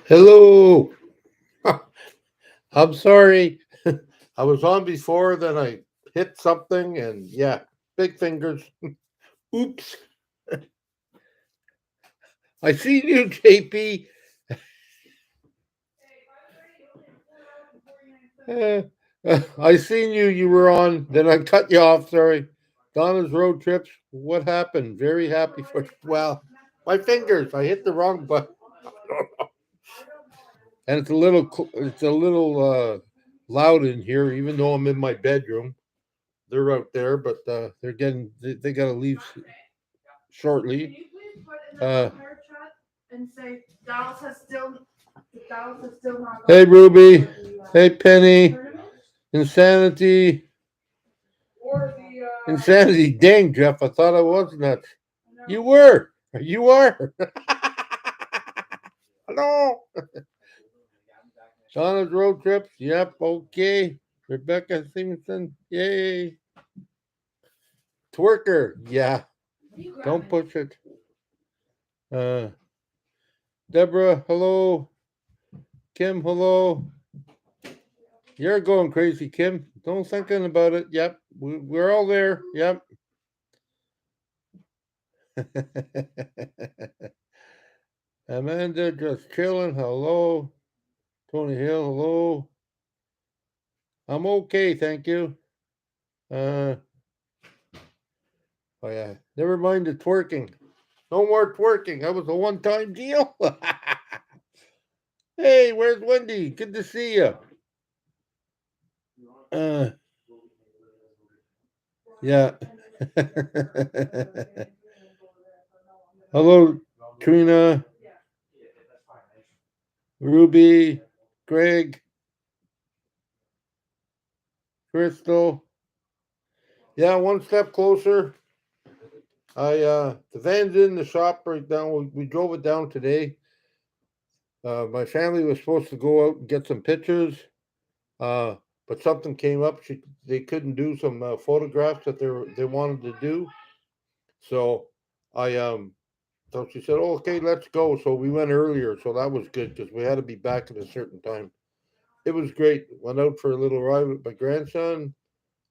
Hello. I'm sorry. I was on before, then I hit something, and yeah, big fingers. Oops. I see you, JP. Uh, I seen you. You were on. Then I cut you off. Sorry. Donna's road trips. What happened? Very happy for. Well, my fingers. I hit the wrong button, and It's a little loud in here, even though I'm in my bedroom. They're out there, but they're getting. They got to leave shortly. Uh, hey, Ruby. Hey, Penny. Insanity. Insanity. Dang, Jeff. I thought I was nuts. You were. You are. Hello. Donna's road trips. Yep. Okay. Rebecca Stevenson. Yay. Twerker. Yeah. Don't push it. Uh, Deborah. Hello. Kim. Hello. You're going crazy, Kim. Don't thinking about it. Yep. We're all there. Yep. Amanda just chilling. Hello. Tony Hill. Hello. I'm okay, thank you. Uh oh yeah. Never mind the twerking. No more twerking. That was a one-time deal. Hey, where's Wendy? Good to see you. Uh yeah. Hello, Trina, Ruby, Greg, Crystal. Yeah, one step closer. The van's in the shop right now. We drove it down today. My family was supposed to go out and get some pictures, uh, but something came up. They couldn't do some photographs that they wanted to do. So I so she said, "Oh, okay, let's go." So we went earlier, so that was good because we had to be back at a certain time. It was great. Went out for a little ride with my grandson.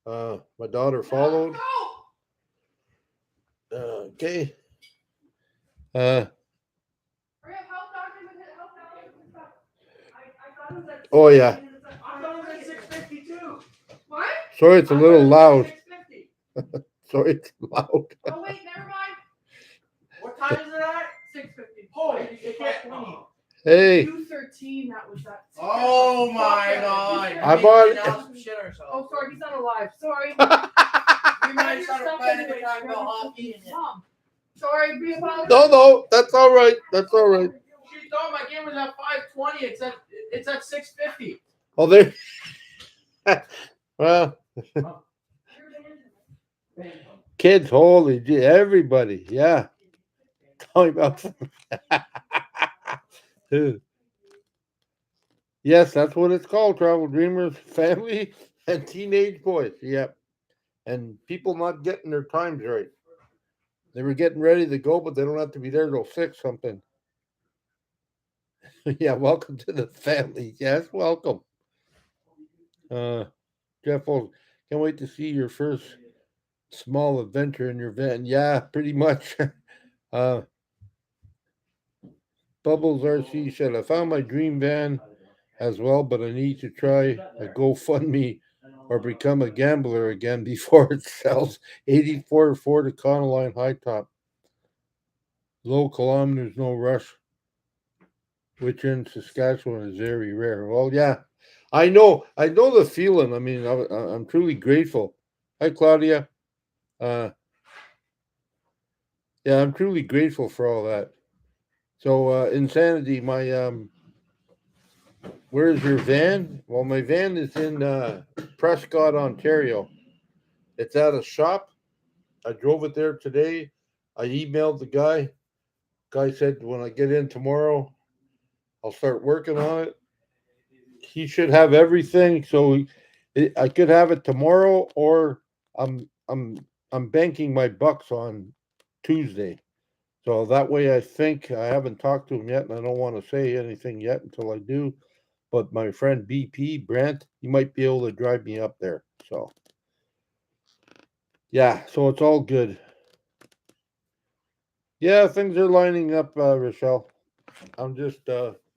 My daughter followed. Okay. Uh, oh yeah. Sorry, it's a little loud. Sorry, it's loud. What time is it at? 6:50. Holy shit. Hey. 2:13. That was that. Oh my god. I'm on. Oh, sorry, he's not alive. Sorry. We might start playing a time about hockey. Mom. Sorry, be apologize. No, that's all right. That's all right. She thought my game was at 5:20. It's at 6:50. Oh, there. Well, kids, holy gee, everybody, yeah. Talking about. Yes, that's what it's called. Travel Dreamers, family, and teenage boys. Yep, and people not getting their times right. They were getting ready to go, but they don't have to be there till 6 something. Yeah, welcome to the family. Yes, welcome. Uh, Jeff, can't wait to see your first small adventure in your van. Yeah, pretty much. uh, Bubbles RC said, I found my dream van as well, but I need to try a GoFundMe or become a gambler again before it sells. 84 Ford Econoline high top. Low kilometers, no rush, which in Saskatchewan is very rare. Well, yeah, I know the feeling. I mean, I'm truly grateful. Hi, Claudia. Uh, yeah, I'm truly grateful for all that. So, insanity. Where's your van? Well, my van is in Prescott, Ontario. It's at a shop. I drove it there today. I emailed the guy. Guy said when I get in tomorrow, I'll start working on it. He should have everything, so I could have it tomorrow, or I'm I'm I'm banking my bucks on Tuesday. So that way, I think I haven't talked to him yet, and I don't want to say anything yet until I do. But my friend BP Brent, he might be able to drive me up there. So yeah, so it's all good. Yeah, things are lining up, Rochelle. I'm just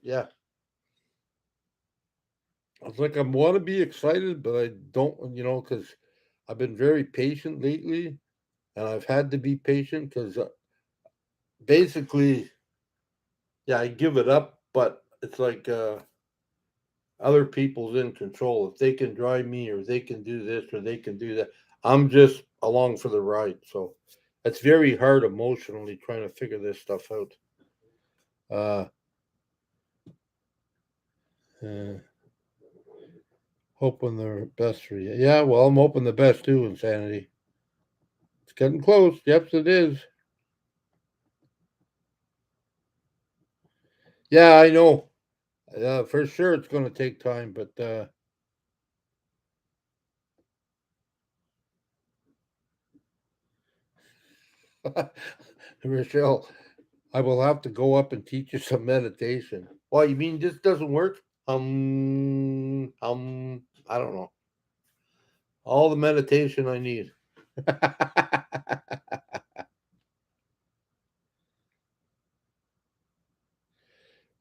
yeah. It's like I want to be excited, but I don't, because I've been very patient lately, and I've had to be patient because basically, yeah, I give it up, but it's like other people's in control. If they can drive me, or they can do this, or they can do that, I'm just along for the ride. So it's very hard emotionally trying to figure this stuff out. Uh, Hoping the best for you. Yeah, well, I'm hoping the best too, Insanity. It's getting close. Yep, it is. Yeah, I know. For sure it's going to take time, but Rochelle, I will have to go up and teach you some meditation. Well, you mean this doesn't work? I don't know. All the meditation I need.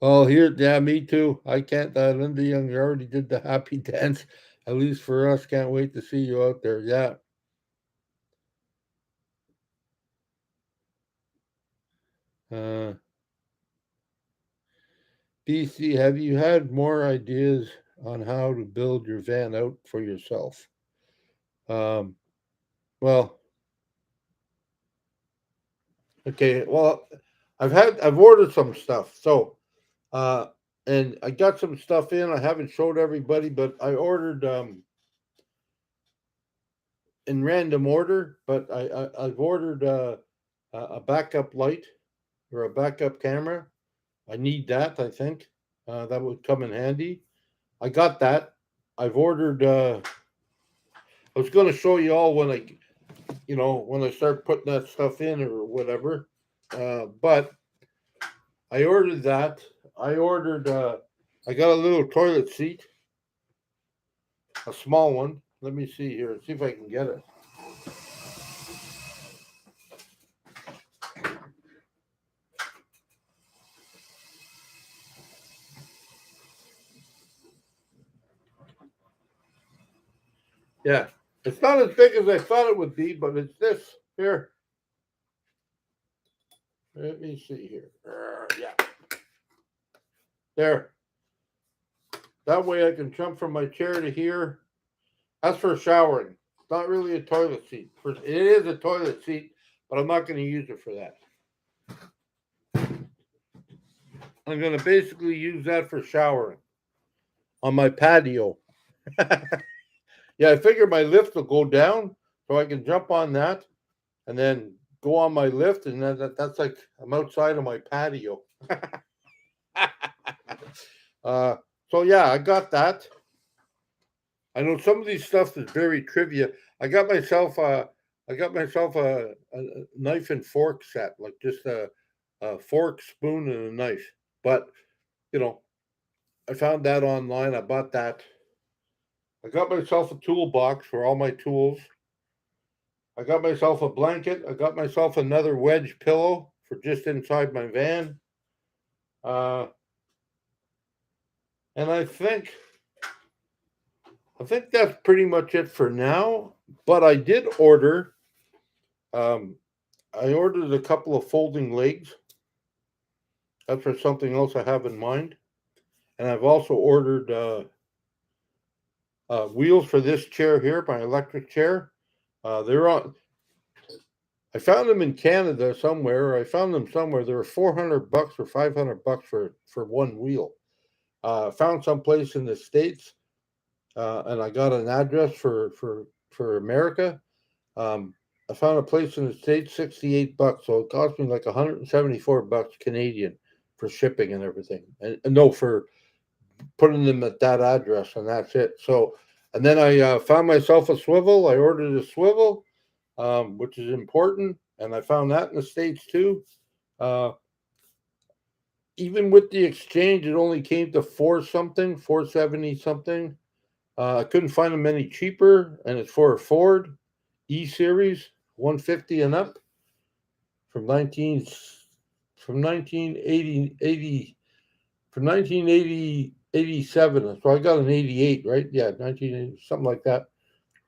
Oh, here, yeah, me too. I can't. Linda Young already did the happy dance. At least for us, can't wait to see you out there. Yeah. Uh, BC, have you had more ideas on how to build your van out for yourself? Um, well, okay. Well, I've ordered some stuff. So, uh, and I got some stuff in. I haven't showed everybody, but I ordered in random order. But I've ordered a backup light or a backup camera. I need that. I think that would come in handy. I got that. I've ordered. I was going to show you all when when I start putting that stuff in or whatever. But I ordered that. I ordered. I got a little toilet seat, a small one. Let me see here. See if I can get it. Yeah, it's not as big as I thought it would be, but it's this here. Let me see here. Yeah, there. That way I can jump from my chair to here. That's for showering. It's not really a toilet seat. It is a toilet seat, but I'm not going to use it for that. I'm going to basically use that for showering on my patio. Yeah, I figure my lift will go down, so I can jump on that and then go on my lift, and then that's like I'm outside of my patio. uh, so yeah, I got that. I know some of these stuff is very trivia. I got myself a knife and fork set, like just a fork, spoon, and a knife. But you know, I found that online. I bought that. I got myself a toolbox for all my tools. I got myself a blanket. I got myself another wedge pillow for just inside my van. Uh, and I think that's pretty much it for now. But I did order. Um, I ordered a couple of folding legs. That's for something else I have in mind. And I've also ordered wheels for this chair here, my electric chair. They're on. I found them in Canada somewhere. I found them somewhere. They were $400 or $500 for one wheel. Found some place in the States, and I got an address for America. I found a place in the States, $68, so it cost me like $174 Canadian for shipping and everything. And no, for putting them at that address, and that's it. So, and then I found myself a swivel. I ordered a swivel, which is important, and I found that in the States too. Even with the exchange, it only came to 470 something. I couldn't find them any cheaper, and it's for a Ford E Series 150 and up from 1980 from 1987. So I got an 88, right? Yeah, 1980, something like that.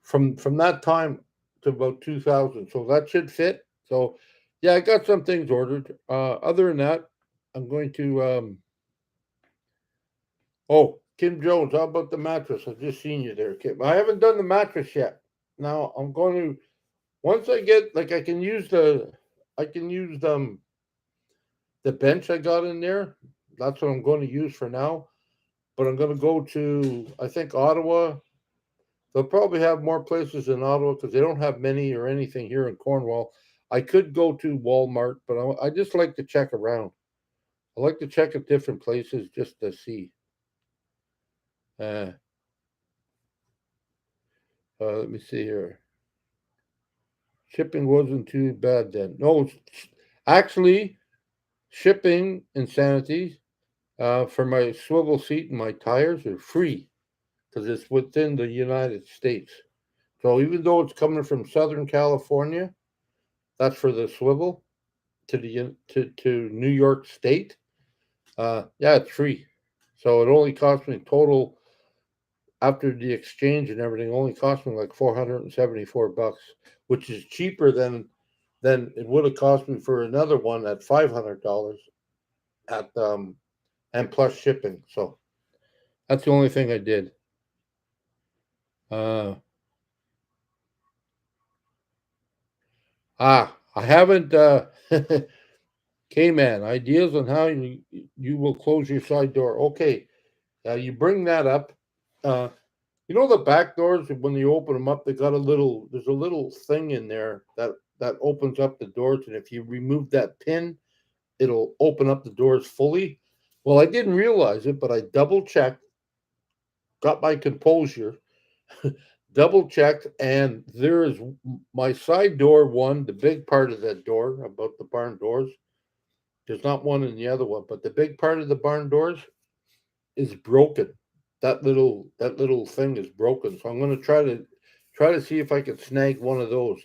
From that time to about 2000. So that should fit. So yeah, I got some things ordered. Other than that, I'm going to oh, Kim Jones, how about the mattress? I just seen you there, Kim. I haven't done the mattress yet. Now I'm going to once I get like I can use the bench I got in there. That's what I'm going to use for now. But I'm going to go to I think Ottawa. They'll probably have more places in Ottawa because they don't have many or anything here in Cornwall. I could go to Walmart, but I just like to check around. I like to check at different places just to see. Uh, let me see here. Shipping wasn't too bad then. No, actually, shipping insanity for my swivel seat and my tires are free because it's within the United States. So even though it's coming from Southern California, that's for the swivel to New York State. Yeah, it's free. So it only cost me total after the exchange and everything. Only cost me like $474, which is cheaper than it would have cost me for another one at $500 at and plus shipping. So that's the only thing I did. Uh, I haven't. K-Man, ideas on how you will close your side door. Okay, you bring that up. Uh, you know the back doors when you open them up, they got a little. There's a little thing in there that opens up the doors, and if you remove that pin, it'll open up the doors fully. Well, I didn't realize it, but I double checked, got my composure, double checked, and there is my side door one, the big part of that door about the barn doors. There's not one in the other one, but the big part of the barn doors is broken. That little thing is broken. So I'm going to try to see if I can snag one of those,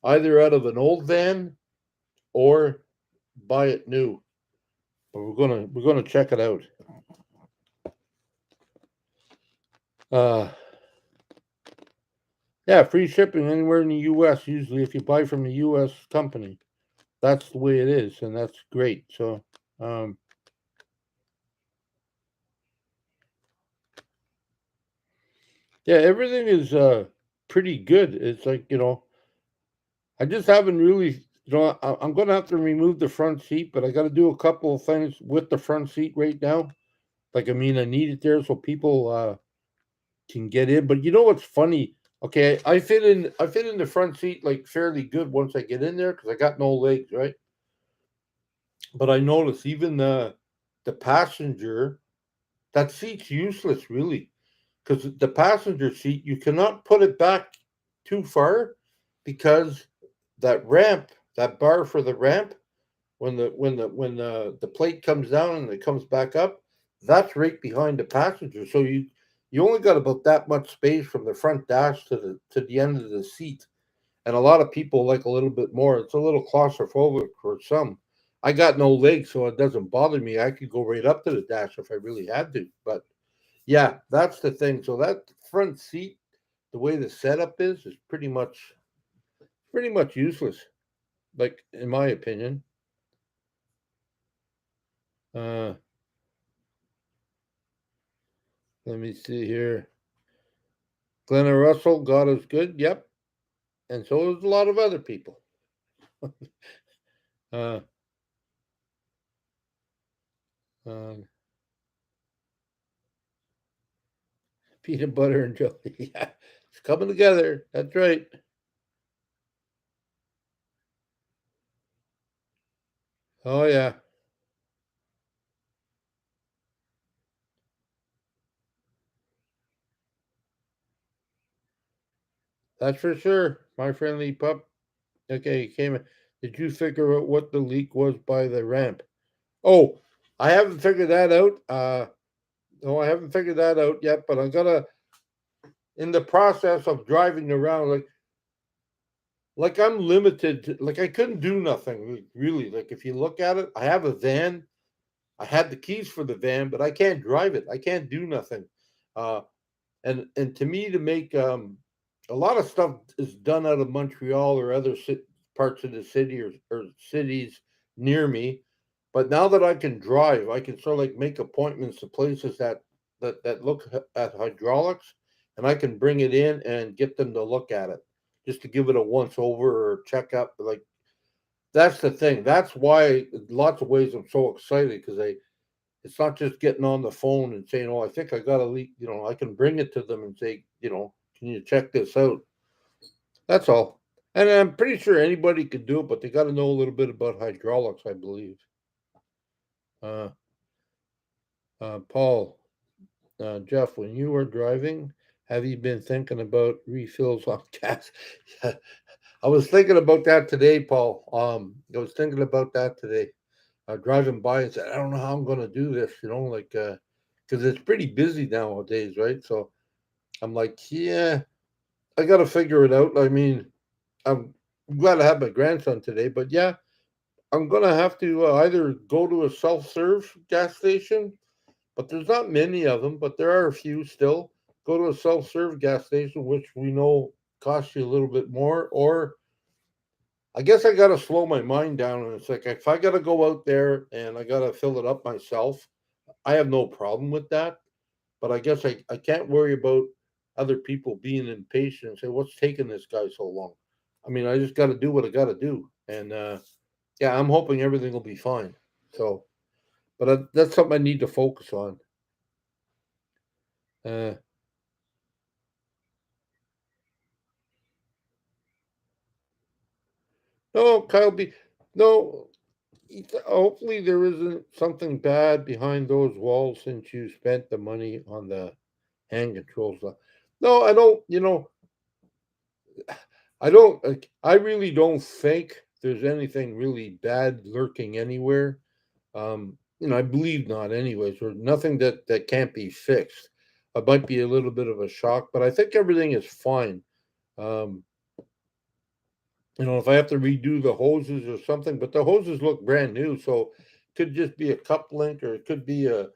either out of an old van or buy it new. But we're gonna check it out. Uh, yeah, free shipping anywhere in the U.S. Usually, if you buy from a U.S. company, that's the way it is, and that's great. So, um, yeah, everything is pretty good. It's like I just haven't really. I'm going to have to remove the front seat, but I got to do a couple of things with the front seat right now. Like, I mean, I need it there so people can get in. But you know what's funny? Okay, I fit in the front seat like fairly good once I get in there because I got no legs, right? But I notice even the passenger that seat's useless really because the passenger seat you cannot put it back too far because that ramp, that bar for the ramp, when the plate comes down and it comes back up, that's right behind the passenger. So you only got about that much space from the front dash to the end of the seat. And a lot of people like a little bit more. It's a little claustrophobic for some. I got no legs, so it doesn't bother me. I could go right up to the dash if I really had to. But yeah, that's the thing. So that front seat, the way the setup is pretty much useless. Like in my opinion. Uh, let me see here. Glenna Russell, God is good. Yep, and so is a lot of other people. Uh, uh, peanut butter and jelly. Yeah, it's coming together. That's right. Oh yeah, that's for sure. My friendly pup. Okay, came. Did you figure out what the leak was by the ramp? Oh, I haven't figured that out. No, I haven't figured that out yet, but I'm gonna in the process of driving around, like I'm limited to, like I couldn't do nothing really. Like if you look at it, I have a van. I had the keys for the van, but I can't drive it. I can't do nothing. Uh, and to me, to make a lot of stuff is done out of Montreal or other parts of the city or cities near me. But now that I can drive, I can sort of like make appointments to places that look at hydraulics, and I can bring it in and get them to look at it, just to give it a once over or check up. Like that's the thing. That's why lots of ways I'm so excited because it's not just getting on the phone and saying, "Oh, I think I got a leak." I can bring it to them and say, "Can you check this out?" That's all. And I'm pretty sure anybody could do it, but they got to know a little bit about hydraulics, I believe. Uh, Paul, Jeff, when you were driving, have you been thinking about refills on gas? I was thinking about that today, Paul. I was thinking about that today. Driving by and said, I don't know how I'm going to do this, like, because it's pretty busy nowadays, right? So I'm like, yeah, I got to figure it out. I mean, I'm glad to have my grandson today, but yeah, I'm going to have to either go to a self serve gas station, but there's not many of them, but there are a few still. Go to a self serve gas station, which we know costs you a little bit more, or I guess I got to slow my mind down. And it's like, if I got to go out there and I got to fill it up myself, I have no problem with that. But I guess I can't worry about other people being impatient and say, what's taking this guy so long? I mean, I just got to do what I got to do. And yeah, I'm hoping everything will be fine. So, but that's something I need to focus on. Uh, no, Kyle B. No, hopefully there isn't something bad behind those walls since you spent the money on the hand controls. No, I don't. I don't. I really don't think there's anything really bad lurking anywhere. I believe not, anyways, or nothing that can't be fixed. It might be a little bit of a shock, but I think everything is fine. Um, if I have to redo the hoses or something, but the hoses look brand new, so it could just be a cup link, or it could be a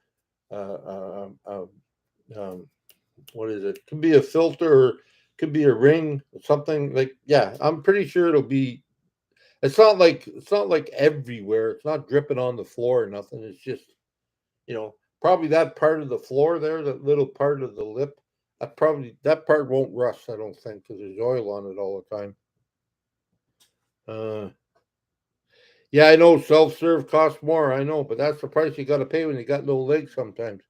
what is it? Could be a filter, or could be a ring, something like. Yeah, I'm pretty sure it'll be. It's not like everywhere. It's not dripping on the floor or nothing. It's just probably that part of the floor there, that little part of the lip. That part won't rust. I don't think because there's oil on it all the time. Uh, yeah, I know self serve costs more. I know, but that's the price you got to pay when you got no legs. Sometimes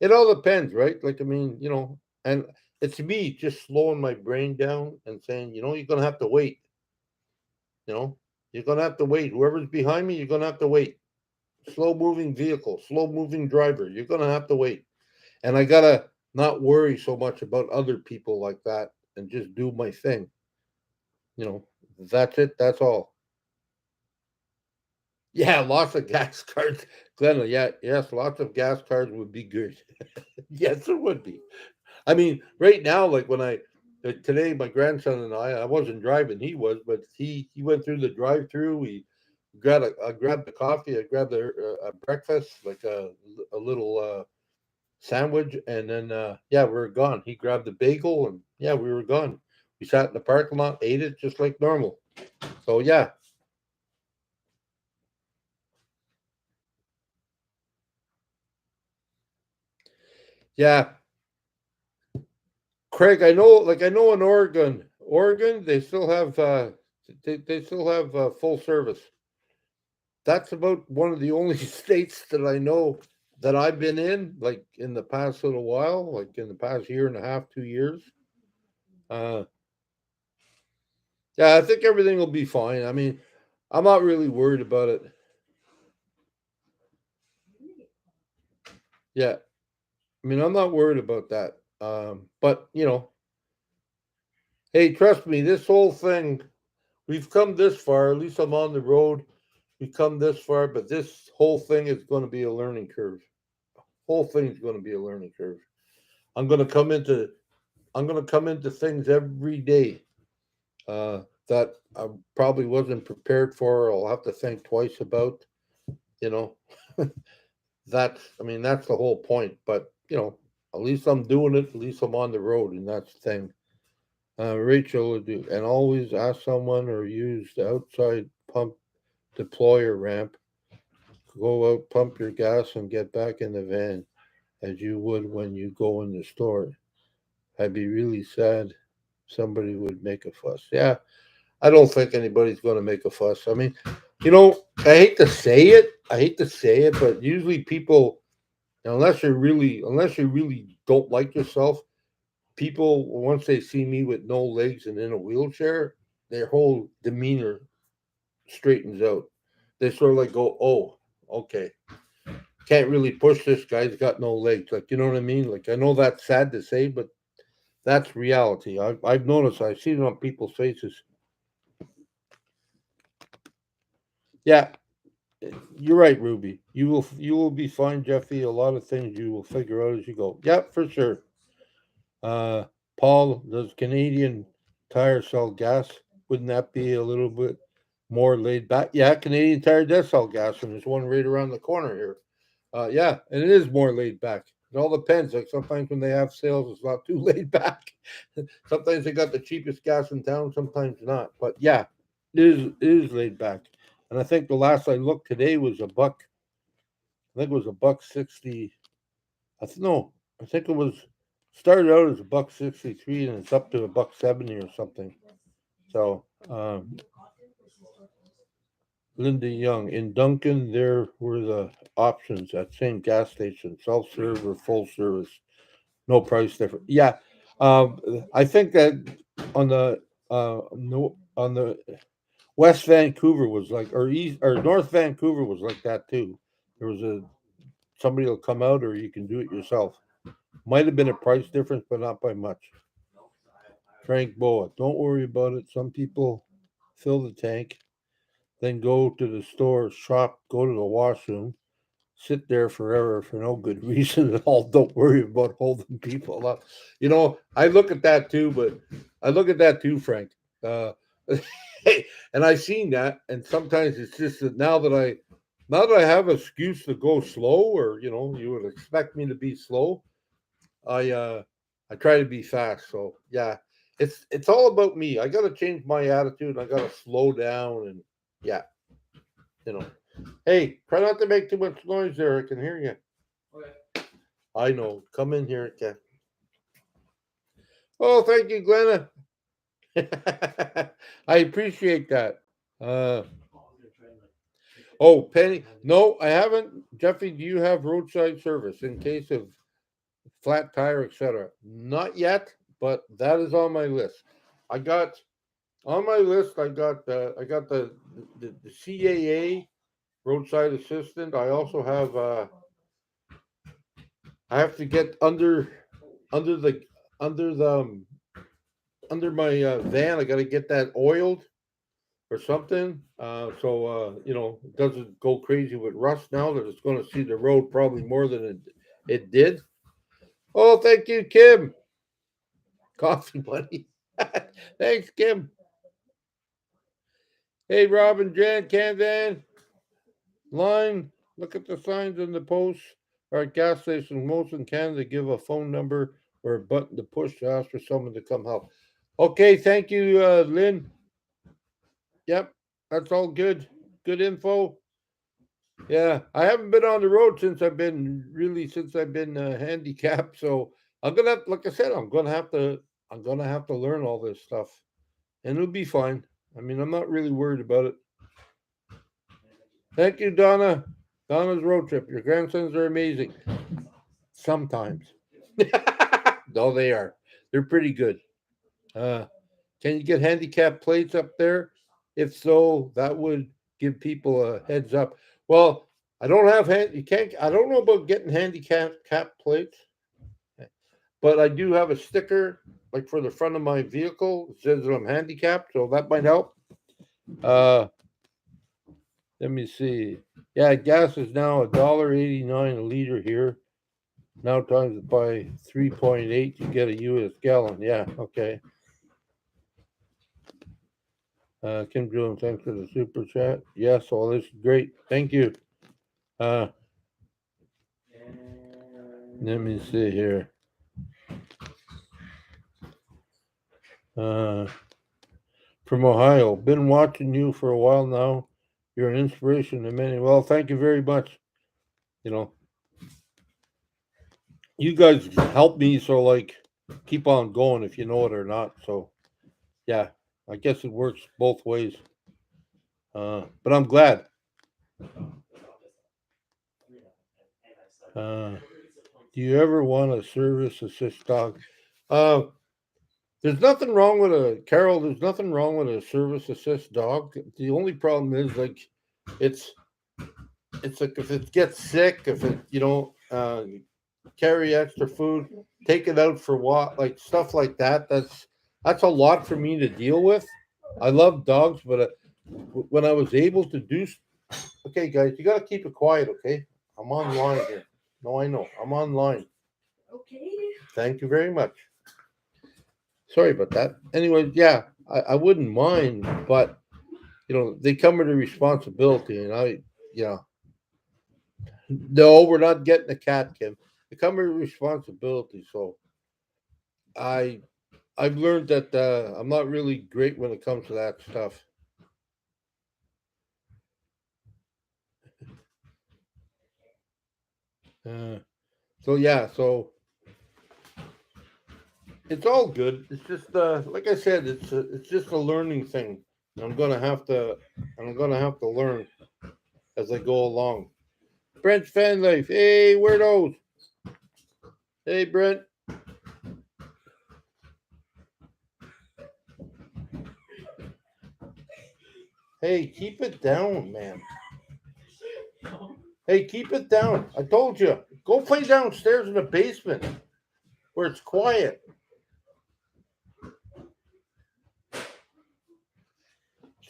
it all depends, right? Like I mean, and it's me just slowing my brain down and saying, you're gonna have to wait. You know, you're gonna have to wait. Whoever's behind me, you're gonna have to wait. Slow moving vehicle, slow moving driver. You're gonna have to wait. And I gotta not worry so much about other people like that and just do my thing. You know, that's it. That's all. Yeah, lots of gas cards, Glenna. Yeah, yes, lots of gas cards would be good. Yes, it would be. I mean, right now, like when today, my grandson and I wasn't driving, he was, but he went through the drive-through. I grabbed the coffee, I grabbed a breakfast, like a little sandwich, and then yeah, we were gone. He grabbed the bagel, and yeah, we were gone. We sat in the parking lot, ate it just like normal. So yeah, yeah, Craig. I know in Oregon, they still have full service. That's about one of the only states that I know that I've been in, like in the past little while, like in the past year and a half, 2 years. Uh, yeah, I think everything will be fine. I mean, I'm not really worried about it. Yeah, I mean, I'm not worried about that. But hey, trust me, this whole thing we've come this far. At least I'm on the road. We've come this far, but this whole thing is going to be a learning curve. Whole thing is going to be a learning curve. I'm going to come into I'm going to come into things every day that I probably wasn't prepared for. I'll have to think twice about. You know, that's the whole point. But at least I'm doing it. At least I'm on the road, and that's the thing. Rachel would do, and always ask someone or use the outside pump deployer ramp. Go out, pump your gas, and get back in the van as you would when you go in the store. I'd be really sad somebody would make a fuss. Yeah, I don't think anybody's going to make a fuss. I mean, I hate to say it. I hate to say it, but usually people, unless you really don't like yourself, people once they see me with no legs and in a wheelchair, their whole demeanor straightens out. They sort of like go, "Oh, okay, can't really push this guy's got no legs." Like, you know what I mean? Like, I know that's sad to say, but that's reality. I've noticed. I've seen it on people's faces. Yeah, you're right, Ruby. You will be fine, Jeffy. A lot of things you will figure out as you go. Yeah, for sure. Uh, Paul, does Canadian Tire sell gas? Wouldn't that be a little bit more laid back? Yeah, Canadian Tire does sell gas, and there's one right around the corner here. Yeah, and it is more laid back. It all depends. Like sometimes when they have sales, it's not too laid back. Sometimes they got the cheapest gas in town, sometimes not. But yeah, it is laid back. And I think the last I looked today was a buck. I think it was a buck 60. No, I think it was started out as a buck 63 and it's up to a buck 70 or something. So Linda Young in Duncan, there were the options at same gas station, self serve or full service, no price difference. Yeah, I think that on the no on the West Vancouver was like, or East or North Vancouver was like that too. There was a somebody will come out, or you can do it yourself. Might have been a price difference, but not by much. Frank Boa, don't worry about it. Some people fill the tank, then go to the store, shop, go to the washroom, sit there forever for no good reason at all. Don't worry about holding people up. I look at that too, but I look at that too, Frank. Uh, and I've seen that, and sometimes it's just that now that I have an excuse to go slow, or you would expect me to be slow. I try to be fast. So yeah, it's all about me. I got to change my attitude. I got to slow down, and yeah, you know. Hey, try not to make too much noise there. I can hear you. Okay. I know. Come in here, Ken. Oh, thank you, Glenna. I appreciate that. Uh, oh, Penny. No, I haven't. Jeffy, do you have roadside service in case of flat tire, etc.? Not yet, but that is on my list. I got on my list. I got the CAA roadside assistant. I also have. I have to get under the under the under my van. I got to get that oiled or something. So it doesn't go crazy with rust now that it's going to see the road probably more than it did. Oh, thank you, Kim. Coffee money. Thanks, Kim. Hey, Robin, Jan, Canvan, line. Look at the signs on the posts or at gas stations. Most in Canada give a phone number or a button to push to ask for someone to come help. Okay, thank you, Lynn. Yep, that's all good. Good info. Yeah, I haven't been on the road since I've been handicapped. So I'm gonna have, like I said, I'm gonna have to learn all this stuff, and it'll be fine. I mean, I'm not really worried about it. Thank you, Donna. Donna's road trip. Your grandsons are amazing. Sometimes. No, they are. They're pretty good. Uh, can you get handicap plates up there? If so, that would give people a heads up. Well, I don't have hand. You can't. I don't know about getting handicap plates, but I do have a sticker like for the front of my vehicle. It says that I'm handicapped, so that might help. Let me see. Yeah, gas is now $1.89 a liter here. Now times it by 3.8, you get a US gallon. Yeah, okay. Kim Jones, thanks for the super chat. Yes, all this is great. Thank you. Let me see here. From Ohio, been watching you for a while now. You're an inspiration to many. Well, thank you very much. You know, you guys help me, so like keep on going if you know it or not. So yeah, I guess it works both ways. But I'm glad. Do you ever want a service assist dog? There's nothing wrong with a Carol. There's nothing wrong with a service assist dog. The only problem is like it's like if it gets sick, if it carry extra food, take it out for what, like stuff like that. That's a lot for me to deal with. I love dogs, but when I was able to do, okay, guys, you got to keep it quiet, okay? I'm online here. No, I know I'm online. Okay. Thank you very much. Sorry about that. Anyway, yeah, I wouldn't mind, but they come with a responsibility, and no, we're not getting a cat, Kim. They come with a responsibility, so I've learned that I'm not really great when it comes to that stuff. So yeah, so it's all good. It's just like I said, it's just a learning thing. I'm gonna have to learn as I go along. Brent Fan Life, hey weirdos. Hey Brent. Hey, keep it down, man. Hey, keep it down. I told you. Go play downstairs in the basement where it's quiet.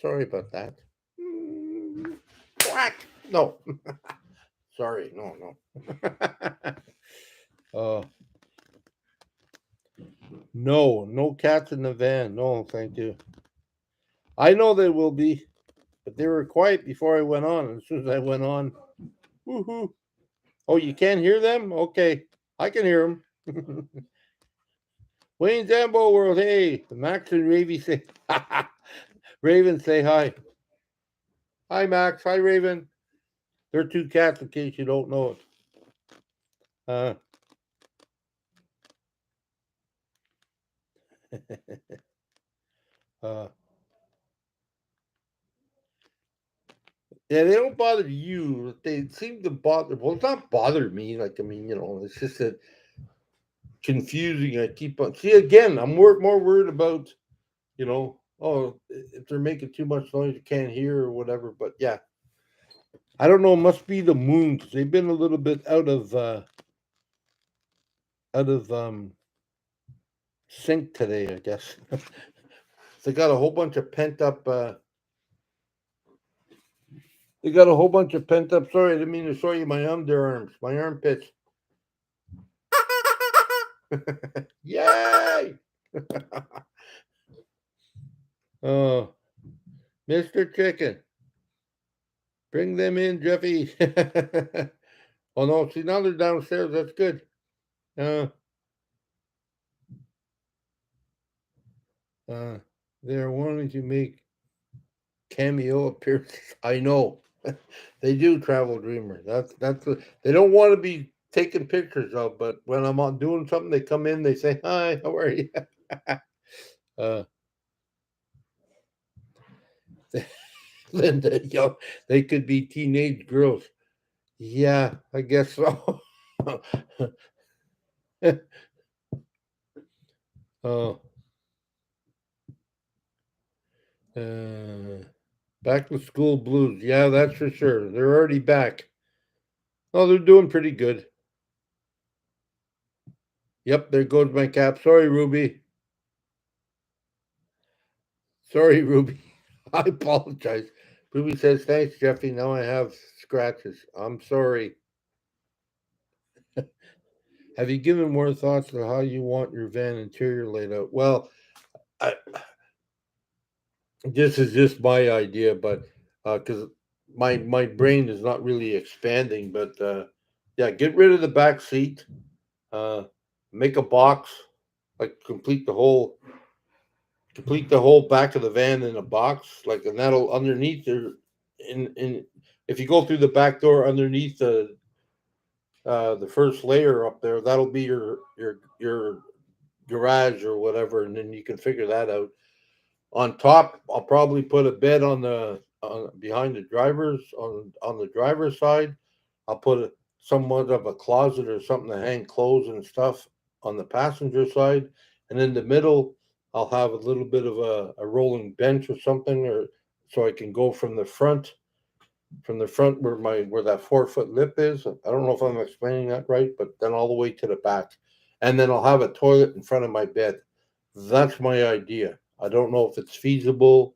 Sorry about that. Quack. No. Sorry. No. No cats in the van. No, thank you. I know they will be, but they were quiet before I went on. And as soon as I went on, woohoo. Oh, you can't hear them? Okay. I can hear them. Wayne Zambo World, hey, Max and Raven say Raven say hi. Hi Max, hi Raven. They're two cats in case you don't know it. Yeah, they don't bother you. They seem to bother. Well, it's not bother me. Like I mean, it's just that confusing. I keep on. See again. I'm more worried about, if they're making too much noise, you can't hear or whatever. But yeah, I don't know. It must be the moon because they've been a little bit out of sync today. I guess they got a whole bunch of pent up. They got a whole bunch of pent up. Sorry, I didn't mean to show you my underarms, my armpits. Yay! Oh, Mr. Chicken, bring them in, Jeffy. Oh no, see now they're downstairs. That's good. They're wanting to make cameo appearances. I know. They do, Travel Dreamer. They don't want to be taken pictures of, but when I'm on doing something, they come in, they say, "Hi, how are you?" Linda, they could be teenage girls. Yeah, I guess so. Oh, back to school blues. Yeah, that's for sure. They're already back. Oh, they're doing pretty good. Yep, there goes my cap. Sorry, Ruby. Sorry, Ruby. I apologize. Ruby says, thanks, Jeffy. Now I have scratches. I'm sorry. Have you given more thoughts to how you want your van interior laid out? Well, this is just my idea, but because my brain is not really expanding, but yeah, get rid of the back seat, make a box, like complete the whole back of the van in a box, like, and that'll underneath there, in if you go through the back door underneath the first layer up there, that'll be your garage or whatever, and then you can figure that out. On top, I'll probably put a bed behind the driver's on the driver's side. I'll put somewhat of a closet or something to hang clothes and stuff on the passenger side, and in the middle, I'll have a little bit of a rolling bench or something, or so I can go from the front where that 4-foot lip is. I don't know if I'm explaining that right, but then all the way to the back, and then I'll have a toilet in front of my bed. That's my idea. I don't know if it's feasible,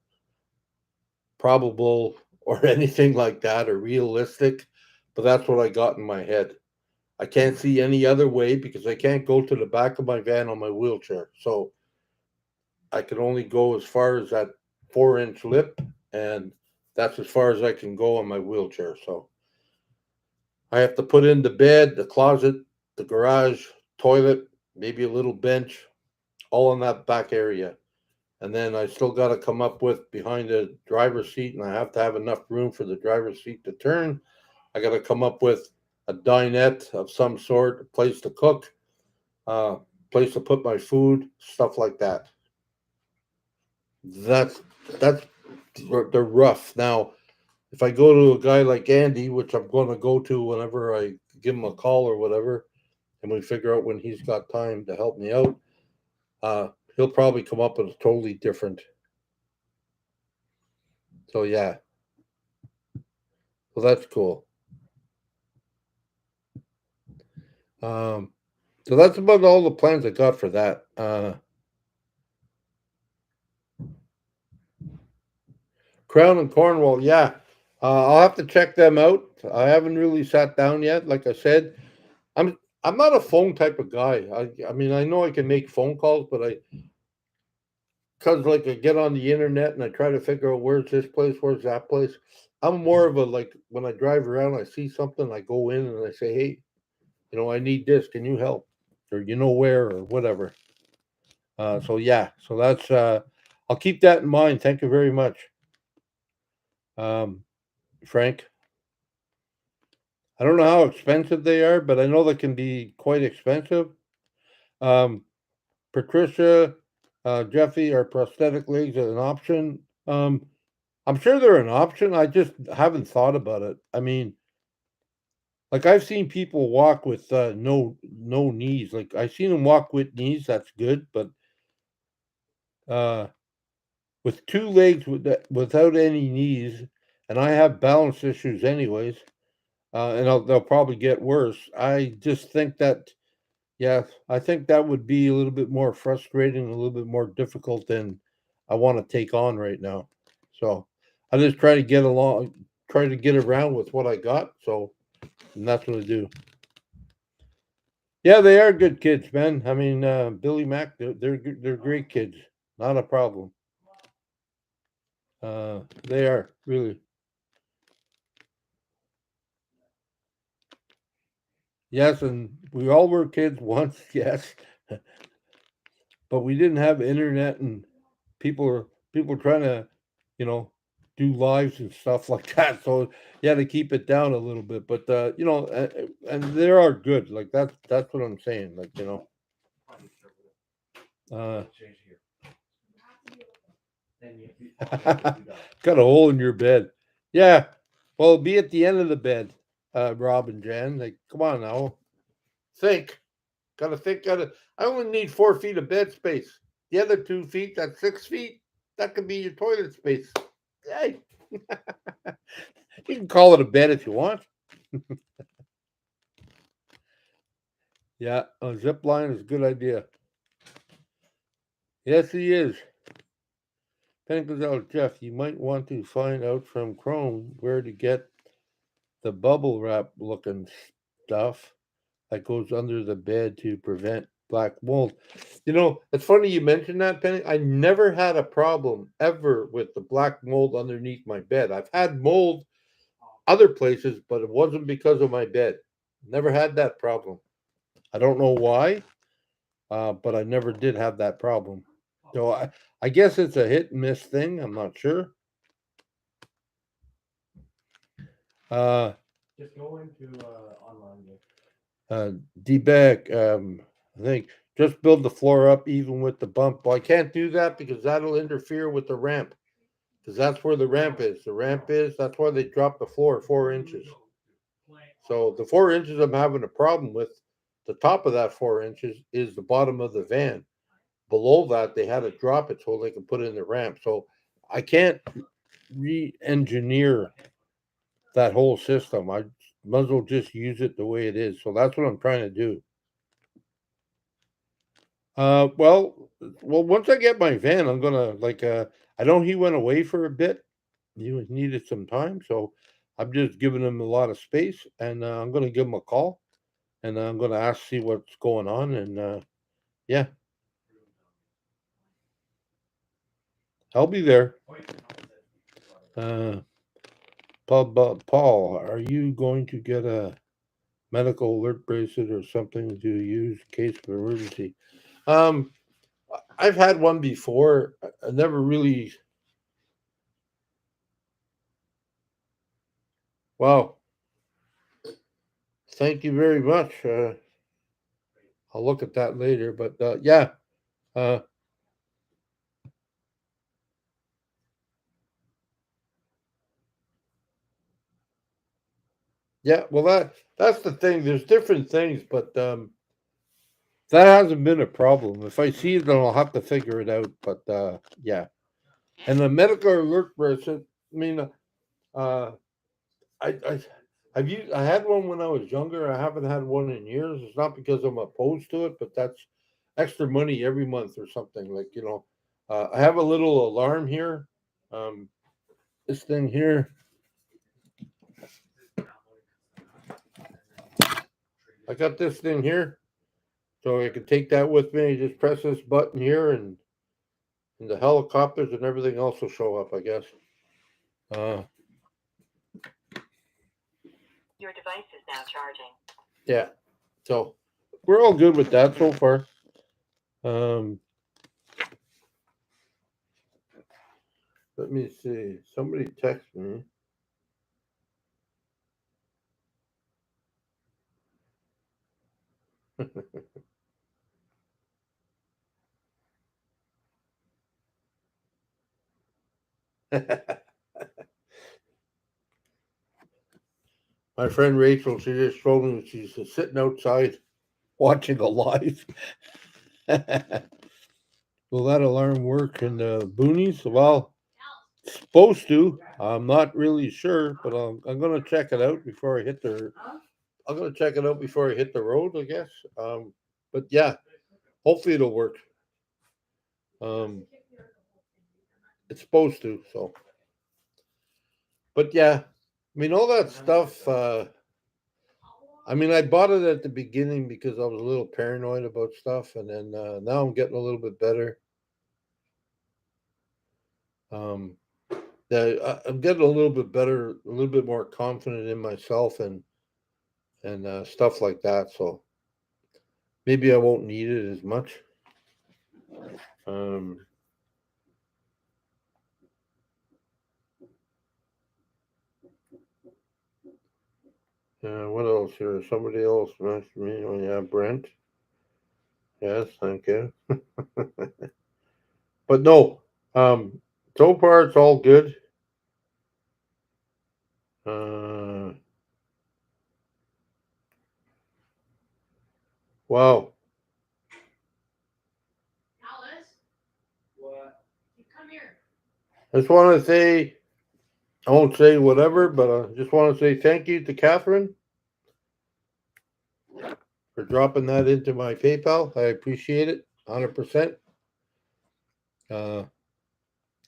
probable, or anything like that, or realistic, but that's what I got in my head. I can't see any other way because I can't go to the back of my van on my wheelchair. So I can only go as far as that 4-inch lip, and that's as far as I can go on my wheelchair. So I have to put in the bed, the closet, the garage, toilet, maybe a little bench, all in that back area. And then I still got to come up with behind the driver's seat, and I have to have enough room for the driver's seat to turn. I got to come up with a dinette of some sort, a place to cook, place to put my food, stuff like that. That's they're rough. Now, if I go to a guy like Andy, which I'm going to go to whenever I give him a call or whatever, and we figure out when he's got time to help me out, he'll probably come up with a totally different. So yeah, so that's cool. So that's about all the plans I got for that. Crown and Cornwall, yeah. I'll have to check them out. I haven't really sat down yet. Like I said, I'm not a phone type of guy. I mean, I know I can make phone calls, but because like I get on the internet and I try to figure out where's this place, where's that place. I'm more of a, like, when I drive around, I see something, I go in and I say, hey, I need this. Can you help? Or where or whatever. So yeah, so that's I'll keep that in mind. Thank you very much, Frank. I don't know how expensive they are, but I know they can be quite expensive. Um, Patricia, Jeffy, are prosthetic legs an option? I'm sure they're an option. I just haven't thought about it. I mean, like, I've seen people walk with no knees. Like, I've seen them walk with knees. That's good, but uh, with two legs without any knees, and I have balance issues anyways, and they'll probably get worse. I just think that, yeah, I think that would be a little bit more frustrating, a little bit more difficult than I want to take on right now. So I just try to get around with what I got. So, and that's what I do. Yeah, they are good kids, man. I mean, Billy Mac, they're great kids. Not a problem. They are really. Yes, and we all were kids once, yes, but we didn't have internet, and people trying to, you know, do lives and stuff like that. So you had to keep it down a little bit. But and they are good. Like, that's what I'm saying. Like, uh, got a hole in your bed. Yeah. Well, be at the end of the bed, Rob and Jan. Like, come on now. Think. Gotta think. I only need 4 feet of bed space. The other 2 feet, that's 6 feet. That could be your toilet space. Hey, you can call it a bed if you want. Yeah, a zip line is a good idea. Yes, he is. Penny goes out, Jeff, you might want to find out from Chrome where to get the bubble wrap looking stuff that goes under the bed to prevent black mold. You know, it's funny you mentioned that, Penny. I never had a problem ever with the black mold underneath my bed. I've had mold other places, but it wasn't because of my bed. Never had that problem. I don't know why, but I never did have that problem. So I guess it's a hit and miss thing. I'm not sure. Just go into online. D-Beck, I think just build the floor up even with the bump. Well, I can't do that because that'll interfere with the ramp. Because that's where the ramp is. The ramp is, that's why they dropped the floor 4 inches. So the 4 inches I'm having a problem with, the top of that 4 inches is the bottom of the van. Below that, they had to drop it so they can put in the ramp. So I can't re-engineer that whole system. I might as well just use it the way it is. So that's what I'm trying to do. Well, once I get my van, I'm gonna I know he went away for a bit. He needed some time, so I'm just giving him a lot of space, and I'm gonna give him a call, and I'm gonna ask see what's going on, and yeah, I'll be there. Paul, are you going to get a medical alert bracelet or something to use in case of emergency? I've had one before. I never really. Wow. Thank you very much. I'll look at that later, but yeah. Yeah, well that's the thing. There's different things, but that hasn't been a problem. If I see it, then I'll have to figure it out. But yeah, and the medical alert bracelet. I mean, I I had one when I was younger. I haven't had one in years. It's not because I'm opposed to it, but that's extra money every month or something. Like I have a little alarm here. This thing here. I got this thing here, so I can take that with me. Just press this button here, and the helicopters and everything else will show up, I guess. Your device is now charging. Yeah, so we're all good with that so far. Let me see. Somebody text me. My friend Rachel, she just told me she's sitting outside watching a live. Will that alarm work in the boonies? Well, it's supposed to. I'm not really sure, but I'm gonna check it out before I hit the. I'm gonna check it out before I hit the road, I guess. But yeah, hopefully it'll work. It's supposed to. So, but yeah, I mean all that stuff. I mean, I bought it at the beginning because I was a little paranoid about stuff, and then now I'm getting a little bit better. I'm getting a little bit better, a little bit more confident in myself, and stuff like that. So maybe I won't need it as much. What else here? Somebody else messaged me. Oh yeah, Brent. Yes, thank you. But no, so far it's all good. Wow. Alice, What? you come here. I just want to say, I won't say whatever, but I just want to say thank you to Catherine for dropping that into my PayPal. I appreciate it 100%.